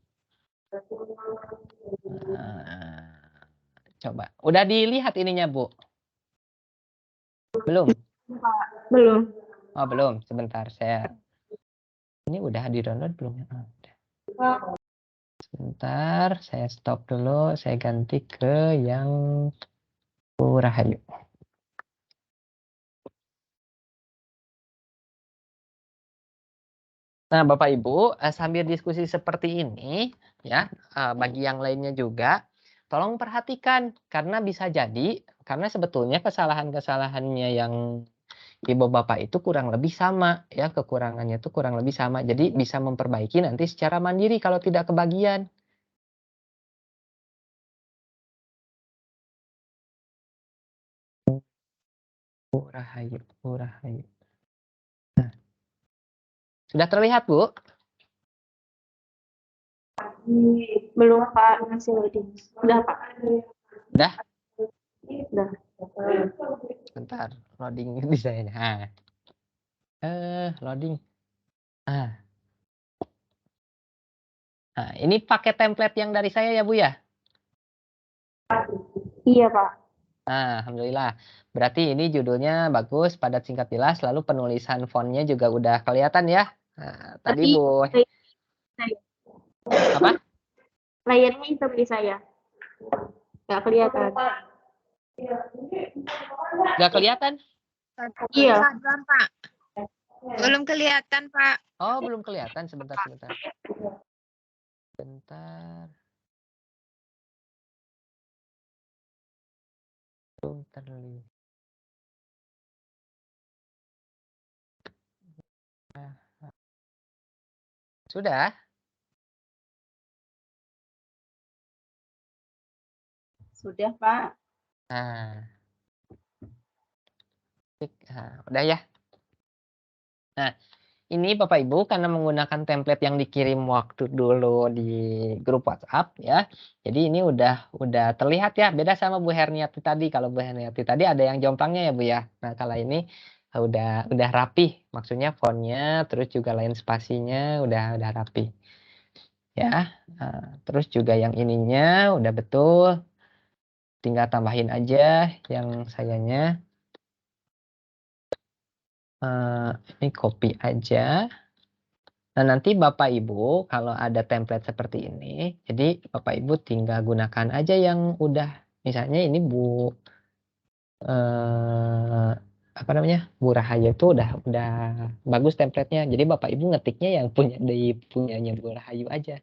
Coba. Udah dilihat ininya, Bu? Belum?
Belum.
Oh, belum. Sebentar, ini udah di-download belum ya? Sebentar, saya stop dulu. Saya ganti ke yang Bu Rahayu. Nah, Bapak Ibu, sambil diskusi seperti ini, ya, bagi yang lainnya juga, tolong perhatikan karena bisa jadi karena sebetulnya kesalahan-kesalahannya yang Ibu Bapak itu kurang lebih sama, ya, kekurangannya itu kurang lebih sama. Jadi bisa memperbaiki nanti secara mandiri kalau tidak kebagian. Bu Rahayu. Nah, sudah terlihat, Bu?
Belum, Pak. Masih loading. Udah, Pak.
Udah?
Udah.
Bentar, loading di saya. Loading. Nah, ini pakai template yang dari saya ya, Bu ya?
Iya, Pak.
Alhamdulillah. Berarti ini judulnya bagus, padat, singkat, jelas, lalu penulisan fontnya juga udah kelihatan ya. Nah, tadi
Tapi
Bu, apa?
layarnya hitam di saya. Nggak kelihatan.
Nggak kelihatan?
Iya.
Pak. Belum kelihatan, Pak.
Oh, belum kelihatan. Sebentar. Belum terlihat. Sudah?
Sudah, Pak.
Udah ya. Nah, ini Bapak Ibu karena menggunakan template yang dikirim waktu dulu di grup WhatsApp ya. Jadi ini udah terlihat ya, beda sama Bu Herniati tadi. Kalau Bu Herniati tadi ada yang jomplangnya ya Bu ya. Nah, kalau ini udah rapih, maksudnya fontnya terus juga lain spasinya udah rapi. Ya. Terus juga yang ininya udah betul. Tinggal tambahin aja yang sayanya. Ini copy aja. Nah, nanti Bapak Ibu kalau ada template seperti ini, jadi Bapak Ibu tinggal gunakan aja yang udah, misalnya ini apa namanya, Bu Rahayu itu udah bagus templatenya. Jadi Bapak Ibu ngetiknya yang punyanya Bu Rahayu aja.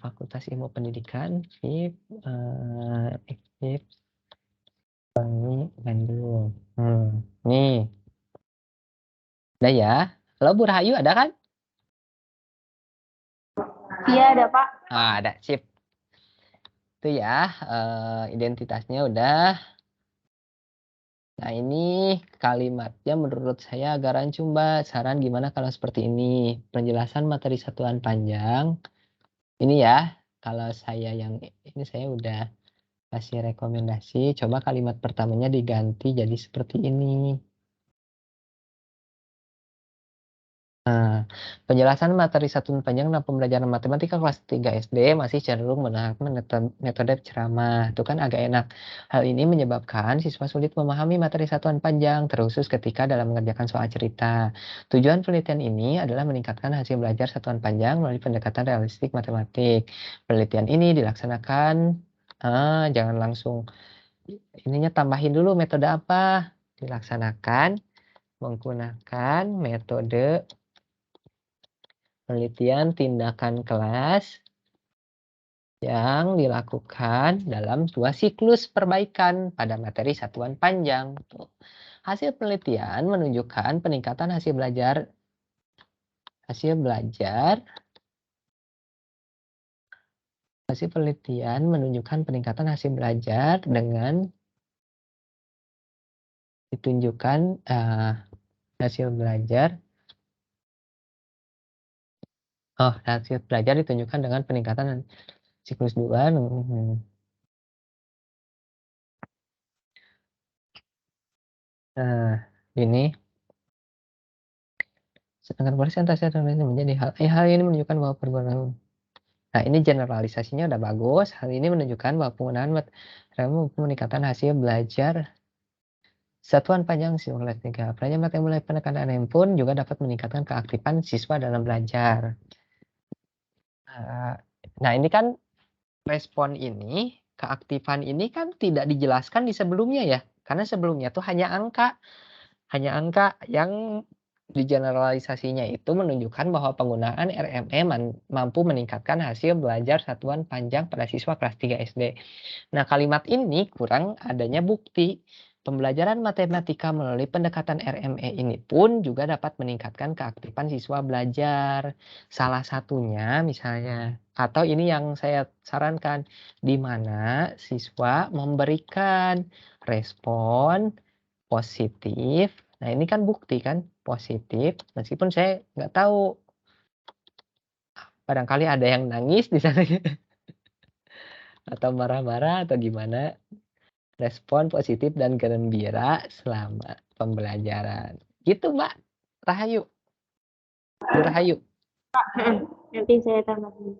Fakultas Ilmu Pendidikan, FIP, Bandung. Nih, udah ya. Halo Bu Rahayu ada kan?
Iya, ada Pak.
Ada, sip. Itu ya, identitasnya udah. Nah, ini kalimatnya menurut saya agak rancu, Mbak. Saran gimana kalau seperti ini? Penjelasan materi satuan panjang. Ini ya, kalau saya yang ini saya udah kasih rekomendasi. Coba kalimat pertamanya diganti jadi seperti ini. Nah, penjelasan materi satuan panjang dalam pembelajaran matematika kelas 3 SD masih cenderung menerapkan metode ceramah. Itu kan agak enak. Hal ini menyebabkan siswa sulit memahami materi satuan panjang, terkhusus ketika dalam mengerjakan soal cerita. Tujuan penelitian ini adalah meningkatkan hasil belajar satuan panjang melalui pendekatan realistik matematik. Penelitian ini dilaksanakan, jangan langsung, ininya tambahin dulu metode apa? Dilaksanakan menggunakan metode penelitian tindakan kelas yang dilakukan dalam 2 siklus perbaikan pada materi satuan panjang. Tuh. Hasil penelitian menunjukkan peningkatan hasil belajar dengan ditunjukkan hasil belajar ditunjukkan dengan peningkatan siklus 2. Nah, ini sedangkan persentase menjadi hal ini menunjukkan bahwa perguruan. Nah, ini generalisasinya udah bagus. Hal ini menunjukkan bahwa penggunaan peningkatan hasil belajar satuan panjang siswa kelas 3. Pelajaran matematika mulai penekanan yang pun juga dapat meningkatkan keaktifan siswa dalam belajar. Nah, ini kan respon ini, keaktifan ini kan tidak dijelaskan di sebelumnya ya. Karena sebelumnya tuh hanya angka yang digeneralisasinya itu menunjukkan bahwa penggunaan RME mampu meningkatkan hasil belajar satuan panjang pada siswa kelas 3 SD. Nah, kalimat ini kurang adanya bukti. Pembelajaran matematika melalui pendekatan RME ini pun juga dapat meningkatkan keaktifan siswa belajar. Salah satunya misalnya, atau ini yang saya sarankan, di mana siswa memberikan respon positif. Nah, ini kan bukti kan positif, meskipun saya nggak tahu, barangkali ada yang nangis di sana atau marah-marah atau gimana. Respon positif dan gembira selama pembelajaran. Gitu, Mbak Rahayu. Bu Rahayu.
Nanti saya tambahin.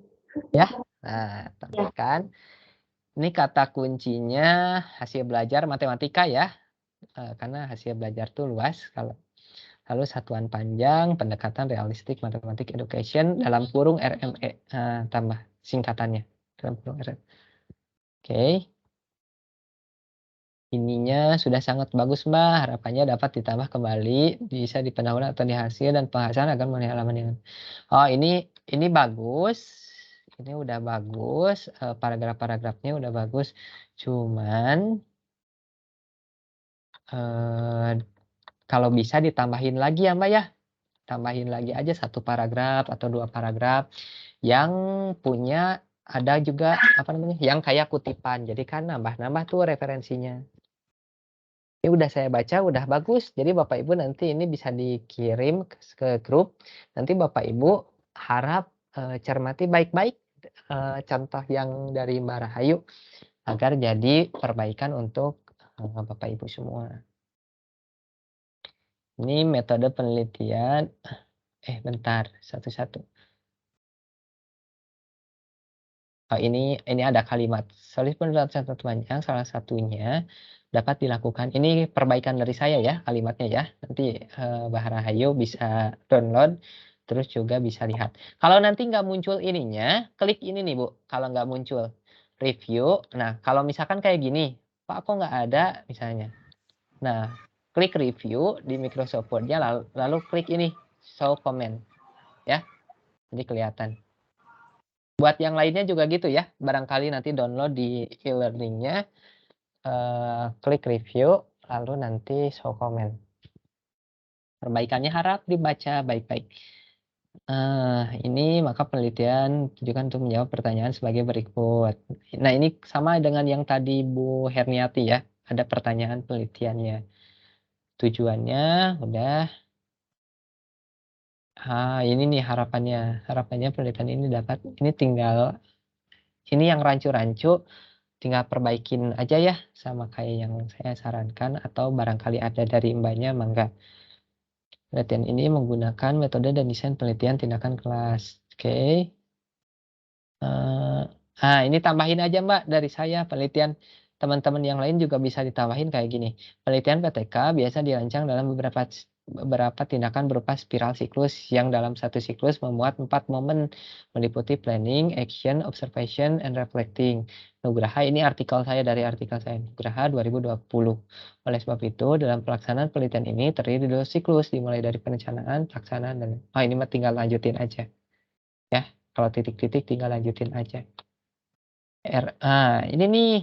Ya, nah tambahkan. Ini kata kuncinya hasil belajar matematika ya. Karena hasil belajar tuh luas. Lalu satuan panjang, pendekatan realistik matematik education dalam kurung RME. Tambah singkatannya. Dalam kurung RME. Oke. Ininya sudah sangat bagus, Mbak. Harapannya dapat ditambah kembali, bisa di pendahuluan atau di hasil dan penghapusan agar memenuhi halaman dengan. Oh, ini bagus. Ini udah bagus. Paragraf-paragrafnya udah bagus. Cuman kalau bisa ditambahin lagi ya, Mbak ya. Tambahin lagi aja 1 paragraf atau 2 paragraf yang punya ada juga yang kayak kutipan. Jadi kan nambah-nambah tuh referensinya. Ini udah saya baca, udah bagus. Jadi Bapak Ibu nanti ini bisa dikirim ke grup. Nanti Bapak Ibu harap cermati baik-baik contoh yang dari Mbak Rahayu agar jadi perbaikan untuk Bapak Ibu semua. Ini metode penelitian. Bentar, satu-satu. Oh, ini ada kalimat. Solusi penelitian satu panjang salah satunya dapat dilakukan. Ini perbaikan dari saya ya kalimatnya ya. Nanti Mbak Rahayu bisa download, terus juga bisa lihat. Kalau nanti nggak muncul ininya, klik ini nih Bu. Kalau nggak muncul review. Nah, kalau misalkan kayak gini, Pak kok nggak ada misalnya. Nah, klik review di Microsoft Word-nya, lalu klik ini show comment ya. Jadi kelihatan. Buat yang lainnya juga gitu ya. Barangkali nanti download di e-learning-nya, klik review, lalu nanti show comment. Perbaikannya harap dibaca baik-baik. Ini maka penelitian tujukan untuk menjawab pertanyaan sebagai berikut. Nah, ini sama dengan yang tadi Bu Herniati ya. Ada pertanyaan penelitiannya. Tujuannya udah. Ini nih harapannya. Harapannya penelitian ini dapat. Ini yang rancu-rancu tinggal perbaikin aja ya sama kayak yang saya sarankan atau barangkali ada dari mbaknya mangga. Penelitian ini menggunakan metode dan desain penelitian tindakan kelas. Oke. Ini tambahin aja Mbak dari saya penelitian teman-teman yang lain juga bisa ditambahin kayak gini. Penelitian PTK biasa dirancang dalam beberapa tindakan berupa spiral siklus yang dalam satu siklus memuat 4 momen meliputi planning, action, observation, and reflecting. Nugraha ini artikel saya dari artikel saya Nugraha 2020. Oleh sebab itu dalam pelaksanaan penelitian ini terdiri dari 2 siklus dimulai dari perencanaan, pelaksanaan dan ini mah tinggal lanjutin aja. Ya, kalau titik-titik tinggal lanjutin aja. Ini nih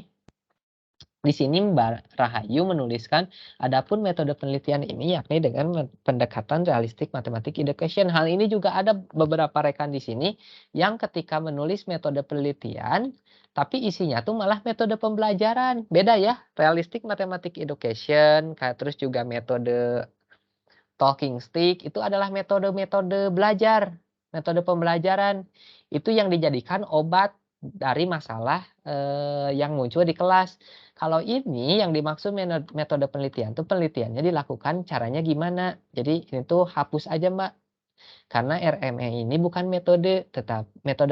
di sini Mbak Rahayu menuliskan, adapun metode penelitian ini yakni dengan pendekatan realistik matematik education. Hal ini juga ada beberapa rekan di sini yang ketika menulis metode penelitian, tapi isinya tuh malah metode pembelajaran. Beda ya, realistik matematik education, kayak terus juga metode talking stick itu adalah metode-metode belajar, metode pembelajaran. Itu yang dijadikan obat dari masalah yang muncul di kelas. Kalau ini yang dimaksud metode penelitian tuh penelitiannya dilakukan caranya gimana. Jadi ini tuh hapus aja Mbak. Karena RME ini bukan metode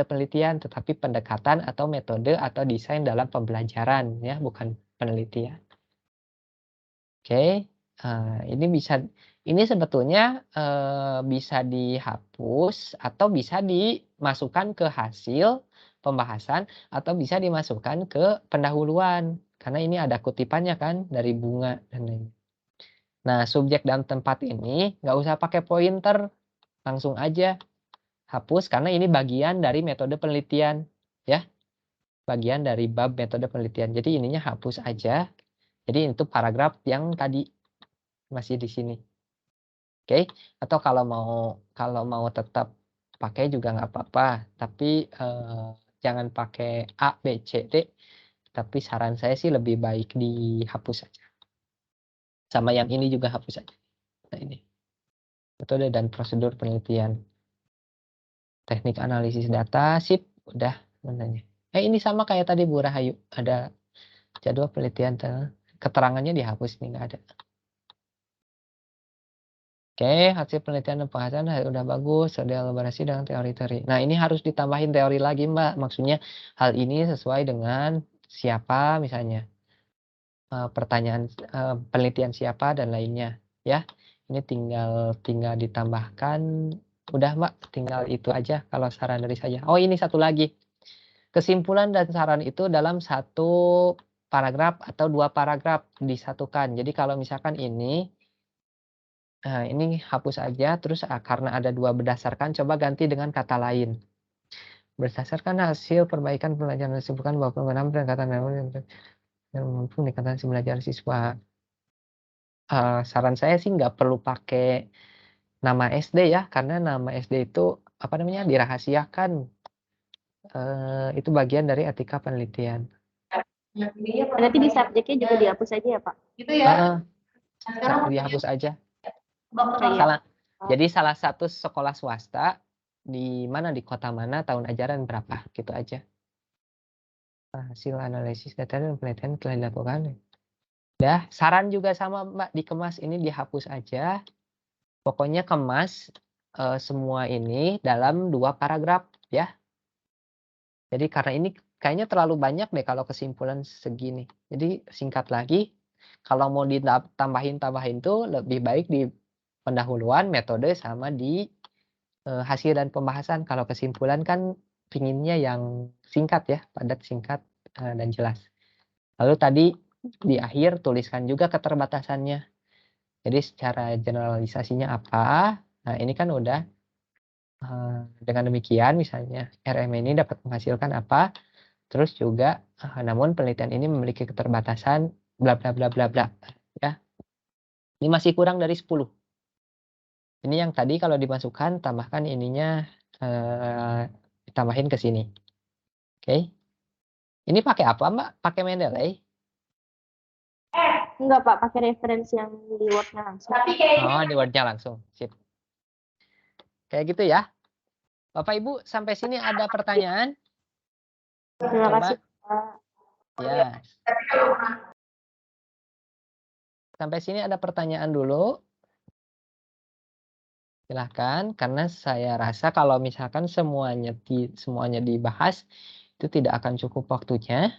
penelitian tetapi pendekatan atau metode atau desain dalam pembelajaran ya, bukan penelitian. Oke. Ini sebetulnya bisa dihapus atau bisa dimasukkan ke hasil pembahasan atau bisa dimasukkan ke pendahuluan karena ini ada kutipannya kan dari Bunga dan lain. Nah, subjek dan tempat ini nggak usah pakai pointer, langsung aja hapus karena ini bagian dari metode penelitian ya, bagian dari bab metode penelitian. Jadi ininya hapus aja. Jadi itu paragraf yang tadi masih di sini. Oke, atau kalau mau tetap pakai juga nggak apa-apa, tapi jangan pakai A, B, C, D. Tapi saran saya sih lebih baik dihapus saja. Sama yang ini juga hapus saja. Nah ini metode dan prosedur penelitian, teknik analisis data, sip, udah menanya. Ini sama kayak tadi Bu Rahayu, ada jadwal penelitian, keterangannya dihapus nih nggak ada. Oke, hasil penelitian dan pembahasan udah bagus, sudah elaborasi dengan teori-teori. Nah, ini harus ditambahin teori lagi, Mbak. Maksudnya hal ini sesuai dengan siapa misalnya. Pertanyaan penelitian siapa dan lainnya, ya. Ini tinggal ditambahkan. Udah, Mbak, tinggal itu aja kalau saran dari saya. Oh, ini satu lagi. Kesimpulan dan saran itu dalam satu paragraf atau 2 paragraf disatukan. Jadi kalau misalkan ini hapus aja, terus karena ada 2 berdasarkan, coba ganti dengan kata lain. Berdasarkan hasil perbaikan pelajaran disebutkan bahwa penggunaan pendekatan yang mampu meningkatkan si belajar siswa. Saran saya sih nggak perlu pakai nama SD ya, karena nama SD itu dirahasiakan. Itu bagian dari etika penelitian.
Berarti di subjeknya juga dihapus aja ya Pak?
Gitu ya.
Dihapus aja.
Iya.
Jadi salah satu sekolah swasta di mana, di kota mana, tahun ajaran berapa, gitu aja. Hasil analisis data dan penelitian telah dilakukan. Udah, saran juga sama Mbak, dikemas ini dihapus aja. Pokoknya kemas semua ini dalam 2 paragraf ya. Jadi karena ini kayaknya terlalu banyak deh kalau kesimpulan segini. Jadi singkat lagi, kalau mau ditambahin tuh lebih baik di pendahuluan, metode, sama di hasil dan pembahasan. Kalau kesimpulan kan pinginnya yang singkat ya, padat, singkat, dan jelas. Lalu tadi di akhir tuliskan juga keterbatasannya. Jadi secara generalisasinya apa? Nah ini kan udah dengan demikian misalnya RM ini dapat menghasilkan apa? Terus juga namun penelitian ini memiliki keterbatasan bla bla bla bla bla ya. Ini masih kurang dari 10. Ini yang tadi kalau dimasukkan, tambahkan ininya, ditambahin ke sini. Oke. Ini pakai apa, Mbak? Pakai Mendeley?
Enggak, Pak, pakai referensi yang di Word-nya langsung.
Oh, di Word-nya langsung. Sip. Kayak gitu ya. Bapak Ibu, sampai sini ada pertanyaan?
Terima
Coba.
kasih, Pak.
Ya. Sampai sini ada pertanyaan dulu. Silahkan, karena saya rasa kalau misalkan semuanya dibahas, itu tidak akan cukup waktunya.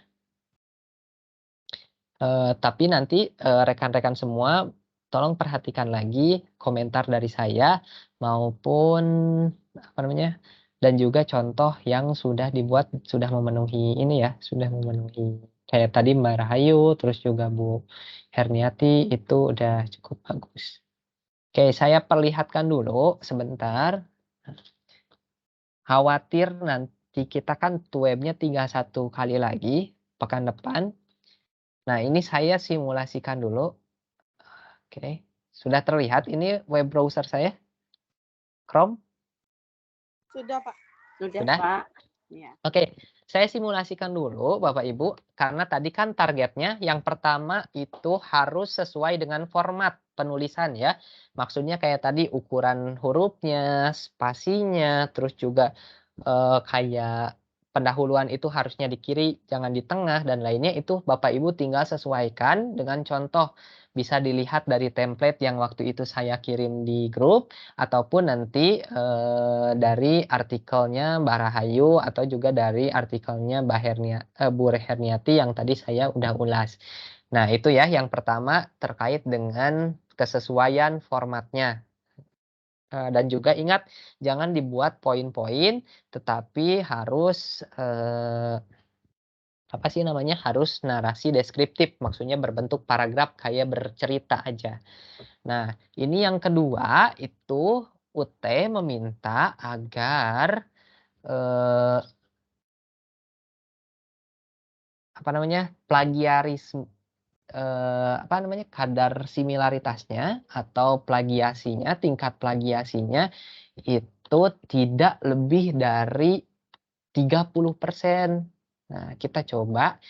Tapi nanti rekan-rekan semua tolong perhatikan lagi komentar dari saya maupun apa namanya, dan juga contoh yang sudah dibuat sudah memenuhi ini ya, sudah memenuhi kayak tadi Mbak Rahayu, terus juga Bu Herniati itu udah cukup bagus. Oke, saya perlihatkan dulu sebentar. Khawatir nanti kita kan webnya tinggal 1 kali lagi pekan depan. Nah, ini saya simulasikan dulu. Oke, sudah terlihat ini web browser saya? Chrome?
Sudah, Pak. Sudah,
Sudah?
Pak. Ya.
Oke, saya simulasikan dulu Bapak Ibu, karena tadi kan targetnya yang pertama itu harus sesuai dengan format penulisan ya. Maksudnya kayak tadi ukuran hurufnya, spasinya, terus juga kayak pendahuluan itu harusnya di kiri, jangan di tengah dan lainnya itu Bapak Ibu tinggal sesuaikan dengan contoh. Bisa dilihat dari template yang waktu itu saya kirim di grup ataupun nanti dari artikelnya Mbak Rahayu atau juga dari artikelnya Bu Herniati yang tadi saya udah ulas. Nah, itu ya yang pertama terkait dengan kesesuaian formatnya. Dan juga ingat jangan dibuat poin-poin tetapi harus apa sih namanya? Harus narasi deskriptif, maksudnya berbentuk paragraf kayak bercerita aja. Nah, ini yang kedua itu UT meminta agar apa namanya? Apa namanya? Kadar similaritasnya atau plagiasinya, tingkat plagiasinya itu tidak lebih dari 30%. Nah, kita coba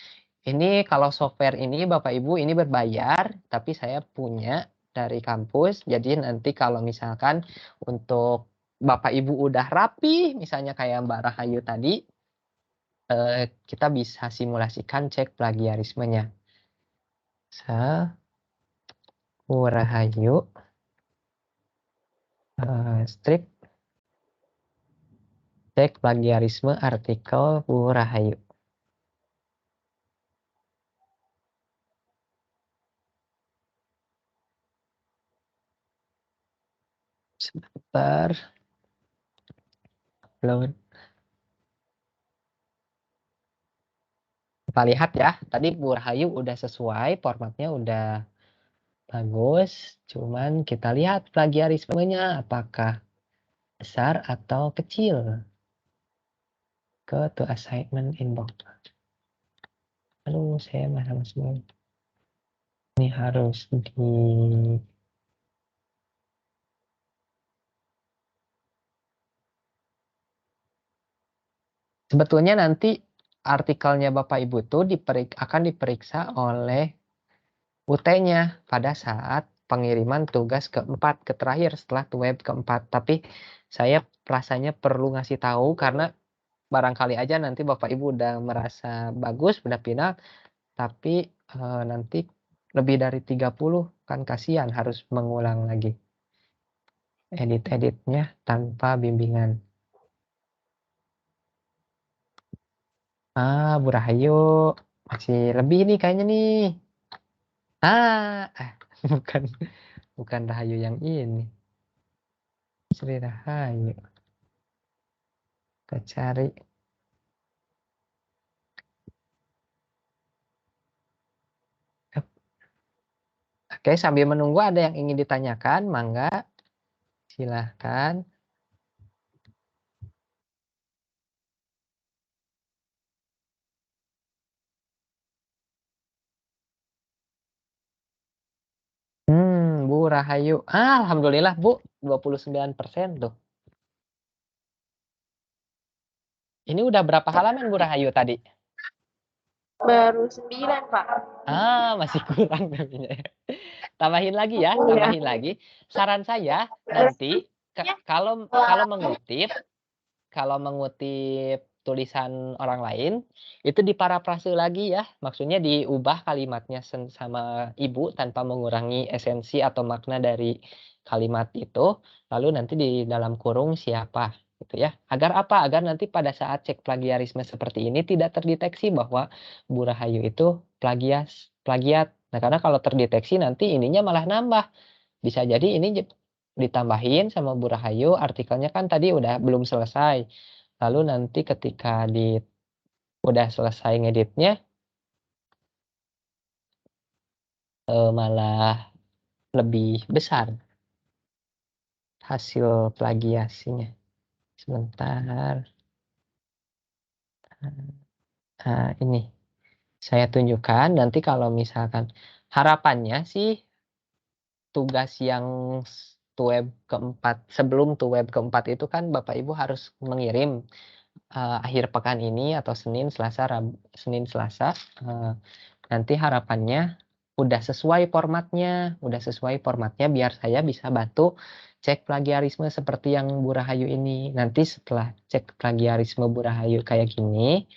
ini kalau software ini Bapak Ibu ini berbayar, tapi saya punya dari kampus. Jadi nanti kalau misalkan untuk Bapak Ibu udah rapi, misalnya kayak Mbak Rahayu tadi, kita bisa simulasikan cek plagiarismenya. Bu Rahayu, strip cek plagiarisme artikel Bu Rahayu. Sebentar. Upload. Kita lihat ya, tadi Bu Rahayu udah sesuai, formatnya udah bagus, cuman kita lihat plagiarismenya apakah besar atau kecil. Go to assignment inbox. Aduh, saya masuk semua. Ini harus di sebetulnya nanti artikelnya Bapak Ibu tuh akan diperiksa oleh UT-nya pada saat pengiriman tugas keempat ke terakhir setelah web keempat. Tapi saya rasanya perlu ngasih tahu karena barangkali aja nanti Bapak Ibu udah merasa bagus, udah final, tapi nanti lebih dari 30 kan kasihan harus mengulang lagi edit-editnya tanpa bimbingan. Bu Rahayu masih lebih nih kayaknya nih. Bukan bukan Rahayu yang ini. Sri Rahayu. Kita cari. Oke, sambil menunggu ada yang ingin ditanyakan, mangga silahkan. Bu Rahayu. Alhamdulillah Bu, 29% tuh. Ini udah berapa halaman Bu Rahayu tadi?
Baru 9, Pak.
Masih kurang namanya. Tambahin lagi ya,
Iya.
tambahin lagi. Saran saya nanti kalau mengutip tulisan orang lain itu diparafrase lagi ya. Maksudnya diubah kalimatnya sama Ibu tanpa mengurangi esensi atau makna dari kalimat itu. Lalu nanti di dalam kurung siapa gitu ya. Agar apa? Agar nanti pada saat cek plagiarisme seperti ini tidak terdeteksi bahwa Bu Rahayu itu plagiat. Nah, karena kalau terdeteksi nanti ininya malah nambah. Bisa jadi ini ditambahin sama Bu Rahayu, artikelnya kan tadi udah belum selesai. Lalu nanti ketika udah selesai ngeditnya, malah lebih besar hasil plagiasinya. Sebentar. Ini saya tunjukkan nanti kalau misalkan harapannya sih tugas yang tuweb keempat, sebelum tuweb keempat itu kan Bapak Ibu harus mengirim akhir pekan ini atau Senin, Selasa, nanti harapannya udah sesuai formatnya biar saya bisa bantu cek plagiarisme seperti yang Bu Rahayu ini. Nanti setelah cek plagiarisme Bu Rahayu kayak gini,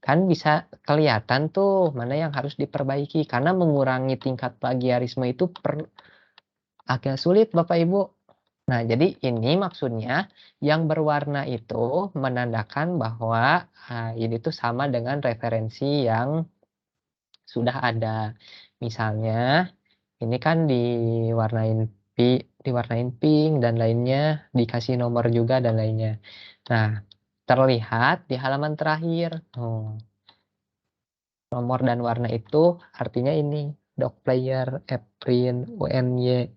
kan bisa kelihatan tuh mana yang harus diperbaiki karena mengurangi tingkat plagiarisme itu agak sulit Bapak Ibu. Nah, jadi ini maksudnya yang berwarna itu menandakan bahwa ini tuh sama dengan referensi yang sudah ada. Misalnya, ini kan diwarnain pink dan lainnya, dikasih nomor juga dan lainnya. Nah, terlihat di halaman terakhir. Nomor dan warna itu artinya ini, doc player, April, UNY,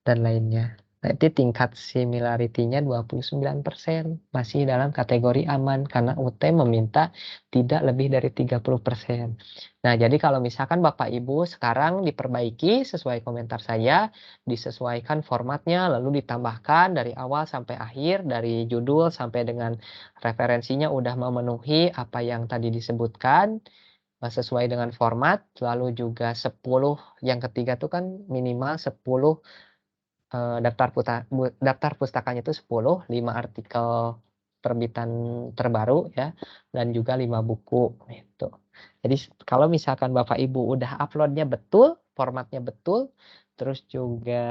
dan lainnya. Nanti tingkat similarity-nya 29%. Masih dalam kategori aman karena UT meminta tidak lebih dari 30%. Nah, jadi kalau misalkan Bapak Ibu sekarang diperbaiki sesuai komentar saya, disesuaikan formatnya, lalu ditambahkan dari awal sampai akhir, dari judul sampai dengan referensinya udah memenuhi apa yang tadi disebutkan, sesuai dengan format, lalu juga 10, yang ketiga tuh kan minimal 10 daftar pustakanya itu 10, 5 artikel terbitan terbaru ya, dan juga 5 buku gitu. Jadi kalau misalkan Bapak Ibu udah uploadnya betul, formatnya betul, terus juga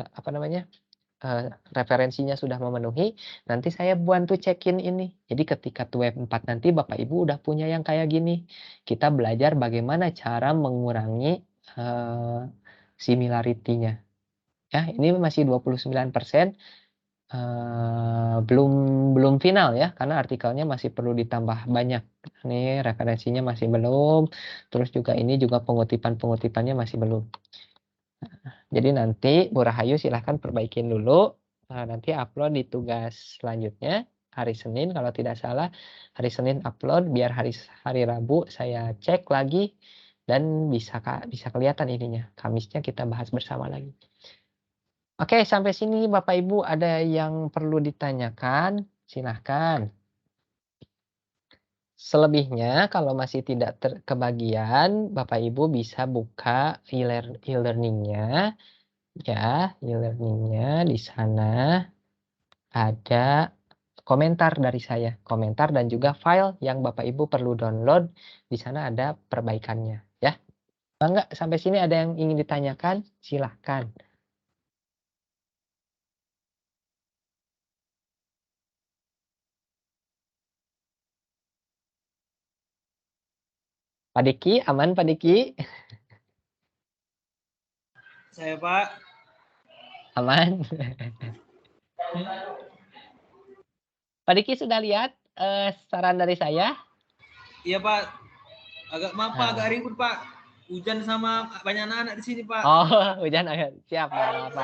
apa namanya referensinya sudah memenuhi, nanti saya bantu cekin ini. Jadi ketika web 4 nanti Bapak Ibu udah punya yang kayak gini. Kita belajar bagaimana cara mengurangi similarity-nya. Ya, ini masih 29%, belum final ya, karena artikelnya masih perlu ditambah banyak. Ini referensinya masih belum, terus juga ini juga pengutipannya masih belum. Jadi nanti Bu Rahayu silahkan perbaikin dulu, nanti upload di tugas selanjutnya, hari Senin kalau tidak salah, hari Senin upload, biar hari Rabu saya cek lagi, dan bisa kelihatan ininya, Kamisnya kita bahas bersama lagi. Oke, sampai sini Bapak Ibu ada yang perlu ditanyakan? Silahkan. Selebihnya kalau masih tidak kebagian, Bapak Ibu bisa buka e-learning-nya. Ya, e-learning-nya di sana ada komentar dari saya. Komentar dan juga file yang Bapak Ibu perlu download. Di sana ada perbaikannya. Ya. Enggak, sampai sini ada yang ingin ditanyakan? Silahkan. Pak Diki, aman Pak Diki?
Saya Pak.
Aman. Pak Diki sudah lihat saran dari saya?
Iya Pak. Maaf Pak, agak ribut Pak. Hujan sama banyak anak-anak di sini Pak.
Oh, hujan agak siap Pak.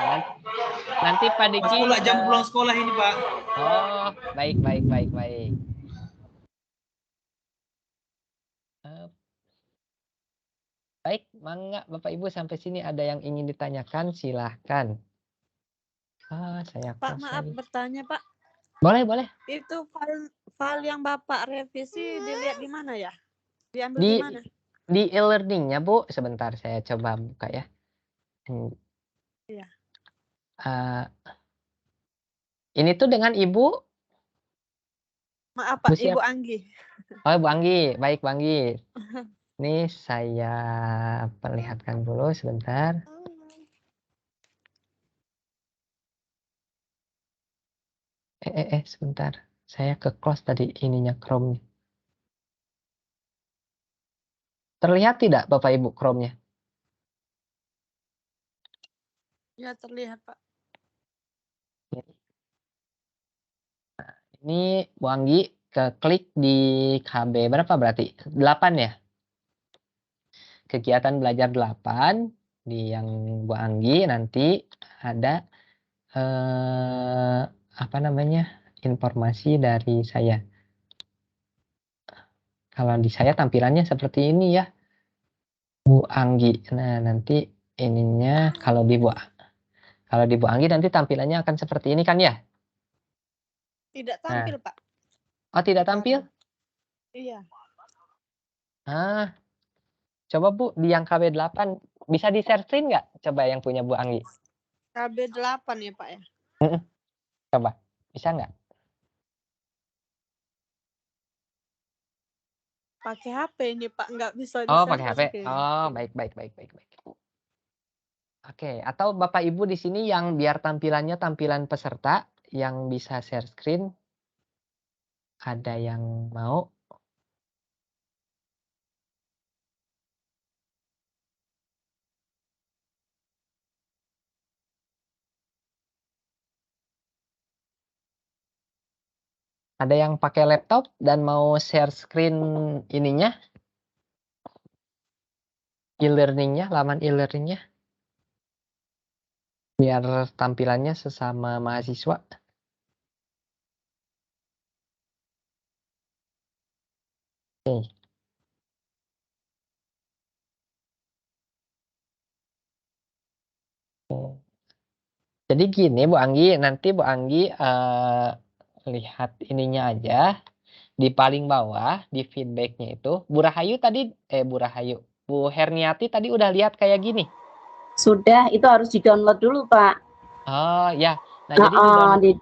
Nanti Pak Diki
jam pulang sekolah ini Pak.
Oh, baik. Baik, mangga Bapak Ibu sampai sini ada yang ingin ditanyakan, silahkan. Saya
Pak,
close
maaf
lagi.
bertanya, Pak.
Boleh, boleh.
Itu file yang Bapak revisi dilihat di mana ya? Diambil
Di
di mana?
di e-learning-nya, Bu. Sebentar saya coba buka ya.
Iya.
Ini tuh dengan Ibu
Maaf, Pak,
Bu siapa?
Ibu Anggi.
Oh, Bu Anggi. Baik, Bu Anggi. Ini saya perlihatkan dulu sebentar. Sebentar. Saya ke close tadi ininya Chrome-nya. Terlihat tidak Bapak Ibu Chrome-nya?
Ya, terlihat, Pak.
Ini Bu Anggi klik di KB berapa berarti? 8 ya? Kegiatan belajar 8 di yang Bu Anggi nanti ada apa namanya? Informasi dari saya. Kalau di saya tampilannya seperti ini ya. Bu Anggi. Nah, nanti ininya kalau di Bu Anggi nanti tampilannya akan seperti ini kan ya?
Tidak tampil, Pak.
Oh, tidak tampil?
Iya.
Coba Bu di yang KB8 bisa di-share screen nggak? Coba yang punya Bu Anggi.
KB8 ya, Pak ya?
Coba, bisa nggak?
Pakai HP ini, Pak, nggak bisa
Oh, pakai HP.
screen.
Oh, baik. Oke, atau Bapak Ibu di sini yang biar tampilannya tampilan peserta yang bisa share screen, ada yang mau? Ada yang pakai laptop dan mau share screen ininya? E-learning-nya, laman e-learning-nya? Biar tampilannya sesama mahasiswa. Oke. Jadi gini Bu Anggi, nanti Bu Anggi lihat ininya aja. Di paling bawah, di feedback-nya itu, Bu Rahayu tadi, Bu Herniati tadi udah lihat kayak gini?
Sudah, itu harus di-download dulu, Pak.
Oh ya, nah jadi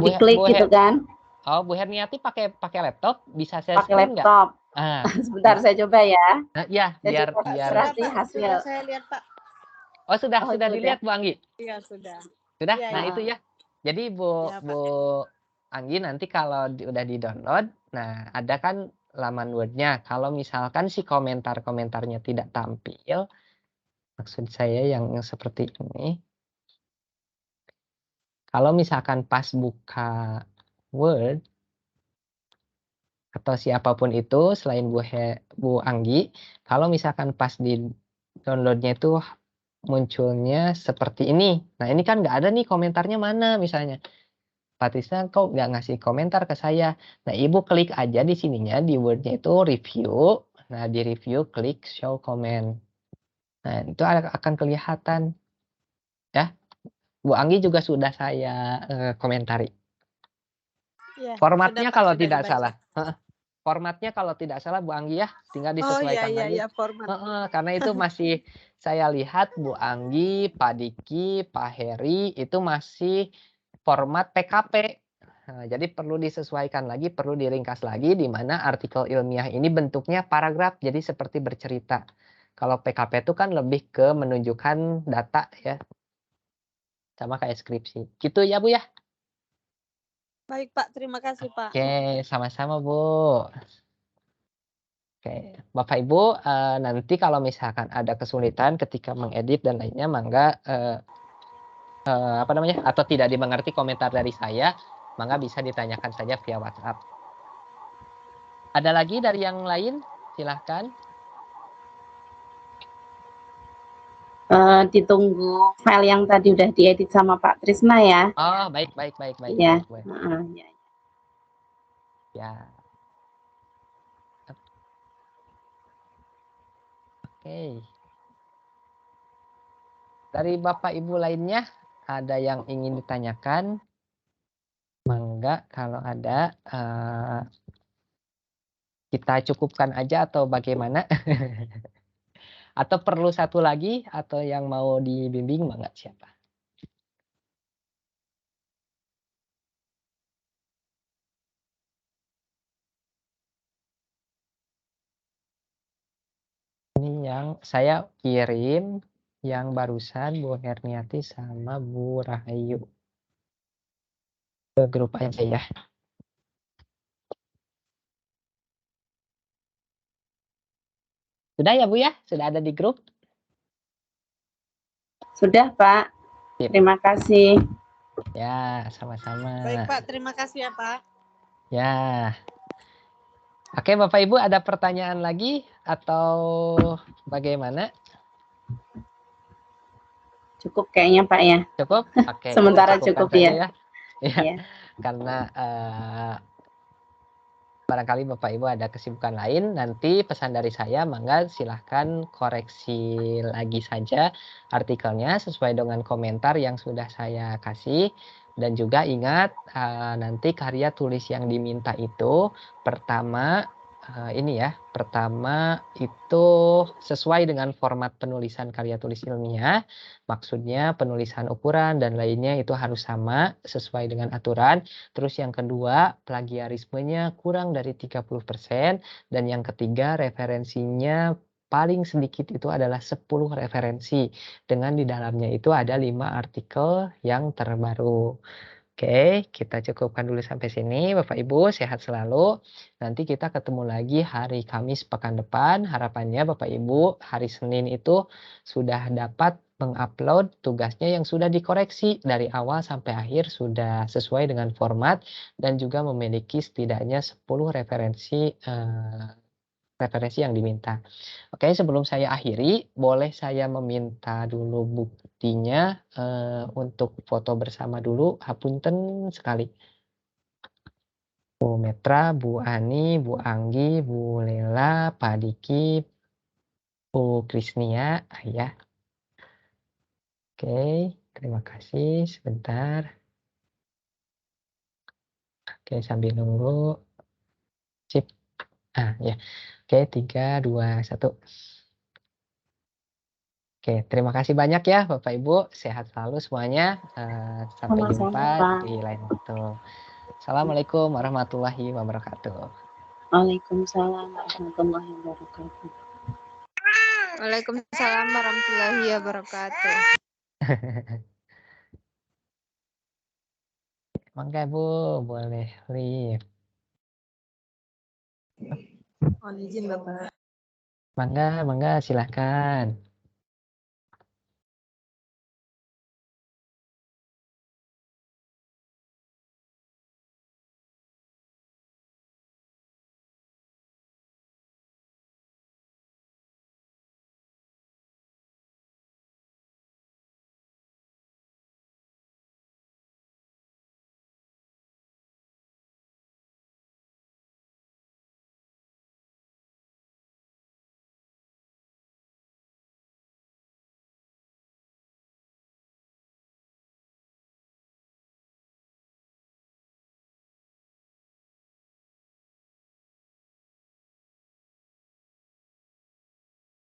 diklik gitu kan.
Oh, Bu Herniati pakai laptop, bisa share
Pakai
screen nggak?
laptop. Sebentar saya coba ya.
Nah, ya, biar
hasil.
Sudah saya lihat, Pak.
Oh, sudah dilihat Bu Anggi?
Iya, sudah.
Sudah?
Ya,
nah,
ya.
itu ya. Jadi Bu Anggi nanti kalau udah di-download, nah ada kan laman Word-nya. Kalau misalkan si komentar-komentarnya tidak tampil, maksud saya yang seperti ini. Kalau misalkan pas buka Word, atau siapapun itu selain Bu Anggi, kalau misalkan pas di downloadnya itu munculnya seperti ini. Nah, ini kan nggak ada nih komentarnya mana misalnya. Patrisna kok nggak ngasih komentar ke saya. Nah, Ibu klik aja di sininya, di Word-nya itu review. Nah, di review klik show comment. Nah, itu akan kelihatan. Ya, Bu Anggi juga sudah saya komentari.
Ya,
Formatnya
sudah, Pak,
kalau
sudah
tidak
dibaca.
salah. Formatnya kalau tidak salah Bu Anggi ya, tinggal disesuaikan lagi.
Format.
Karena itu masih saya lihat Bu Anggi, Pak Diki, Pak Heri itu masih format PKP. Nah, jadi perlu disesuaikan lagi, perlu diringkas lagi di mana artikel ilmiah ini bentuknya paragraf, jadi seperti bercerita. Kalau PKP itu kan lebih ke menunjukkan data ya. Sama kayak skripsi. Gitu ya Bu ya?
Baik, Pak. Terima kasih, Pak.
Oke, sama-sama Bu. Oke, Bapak Ibu, nanti kalau misalkan ada kesulitan ketika mengedit dan lainnya, mangga atau tidak dimengerti komentar dari saya, mangga bisa ditanyakan saja via WhatsApp. Ada lagi dari yang lain? Silahkan.
Ditunggu file yang tadi udah diedit sama Pak Trisna ya.
Oh, baik.
Ya.
Ya. Oke. Dari Bapak Ibu lainnya, ada yang ingin ditanyakan? Mangga kalau ada, kita cukupkan aja atau bagaimana? Atau perlu satu lagi atau yang mau dibimbing mangga siapa? Ini yang saya kirim yang barusan Bu Herniati sama Bu Rahayu. Ke grup aja ya. Sudah ya Bu ya? Sudah ada di grup?
Sudah, Pak.
Sip.
Terima kasih.
Ya, sama-sama.
Baik Pak, terima kasih ya Pak.
Ya. Oke, Bapak Ibu ada pertanyaan lagi atau bagaimana?
Cukup kayaknya, Pak ya.
Cukup? Oke.
Sementara
kita cukupkan
cukup ya.
saja ya.
Iya.
Karena barangkali Bapak Ibu ada kesibukan lain, nanti pesan dari saya, mangga silahkan koreksi lagi saja artikelnya sesuai dengan komentar yang sudah saya kasih. Dan juga ingat nanti karya tulis yang diminta itu pertama pertama itu sesuai dengan format penulisan karya tulis ilmiah. Maksudnya penulisan ukuran dan lainnya itu harus sama sesuai dengan aturan. Terus yang kedua, plagiarismenya kurang dari 30%. Dan yang ketiga, referensinya paling sedikit itu adalah 10 referensi. Dengan di dalamnya itu ada 5 artikel yang terbaru. Oke, kita cukupkan dulu sampai sini. Bapak Ibu sehat selalu. Nanti kita ketemu lagi hari Kamis pekan depan. Harapannya Bapak Ibu hari Senin itu sudah dapat mengupload tugasnya yang sudah dikoreksi dari awal sampai akhir sudah sesuai dengan format dan juga memiliki setidaknya 10 referensi yang diminta. Oke, sebelum saya akhiri, boleh saya meminta dulu buktinya untuk foto bersama dulu. Hapunten sekali. Bu Metra, Bu Ani, Bu Anggi, Bu Lela, Pak Diki, Bu Krisnia, ya. Oke, terima kasih. Sebentar. Oke, sambil nunggu. Sip. Ya. Oke, 3, 2, 1. Oke, terima kasih banyak ya Bapak Ibu. Sehat selalu semuanya. Sampai
Sama-sama,
jumpa
Pak.
di lain waktu. Assalamualaikum warahmatullahi wabarakatuh.
Waalaikumsalam warahmatullahi wabarakatuh.
Waalaikumsalam warahmatullahi wabarakatuh.
Mangga Bu, boleh live.
Mohon izin Bapak.
Mangga, silahkan.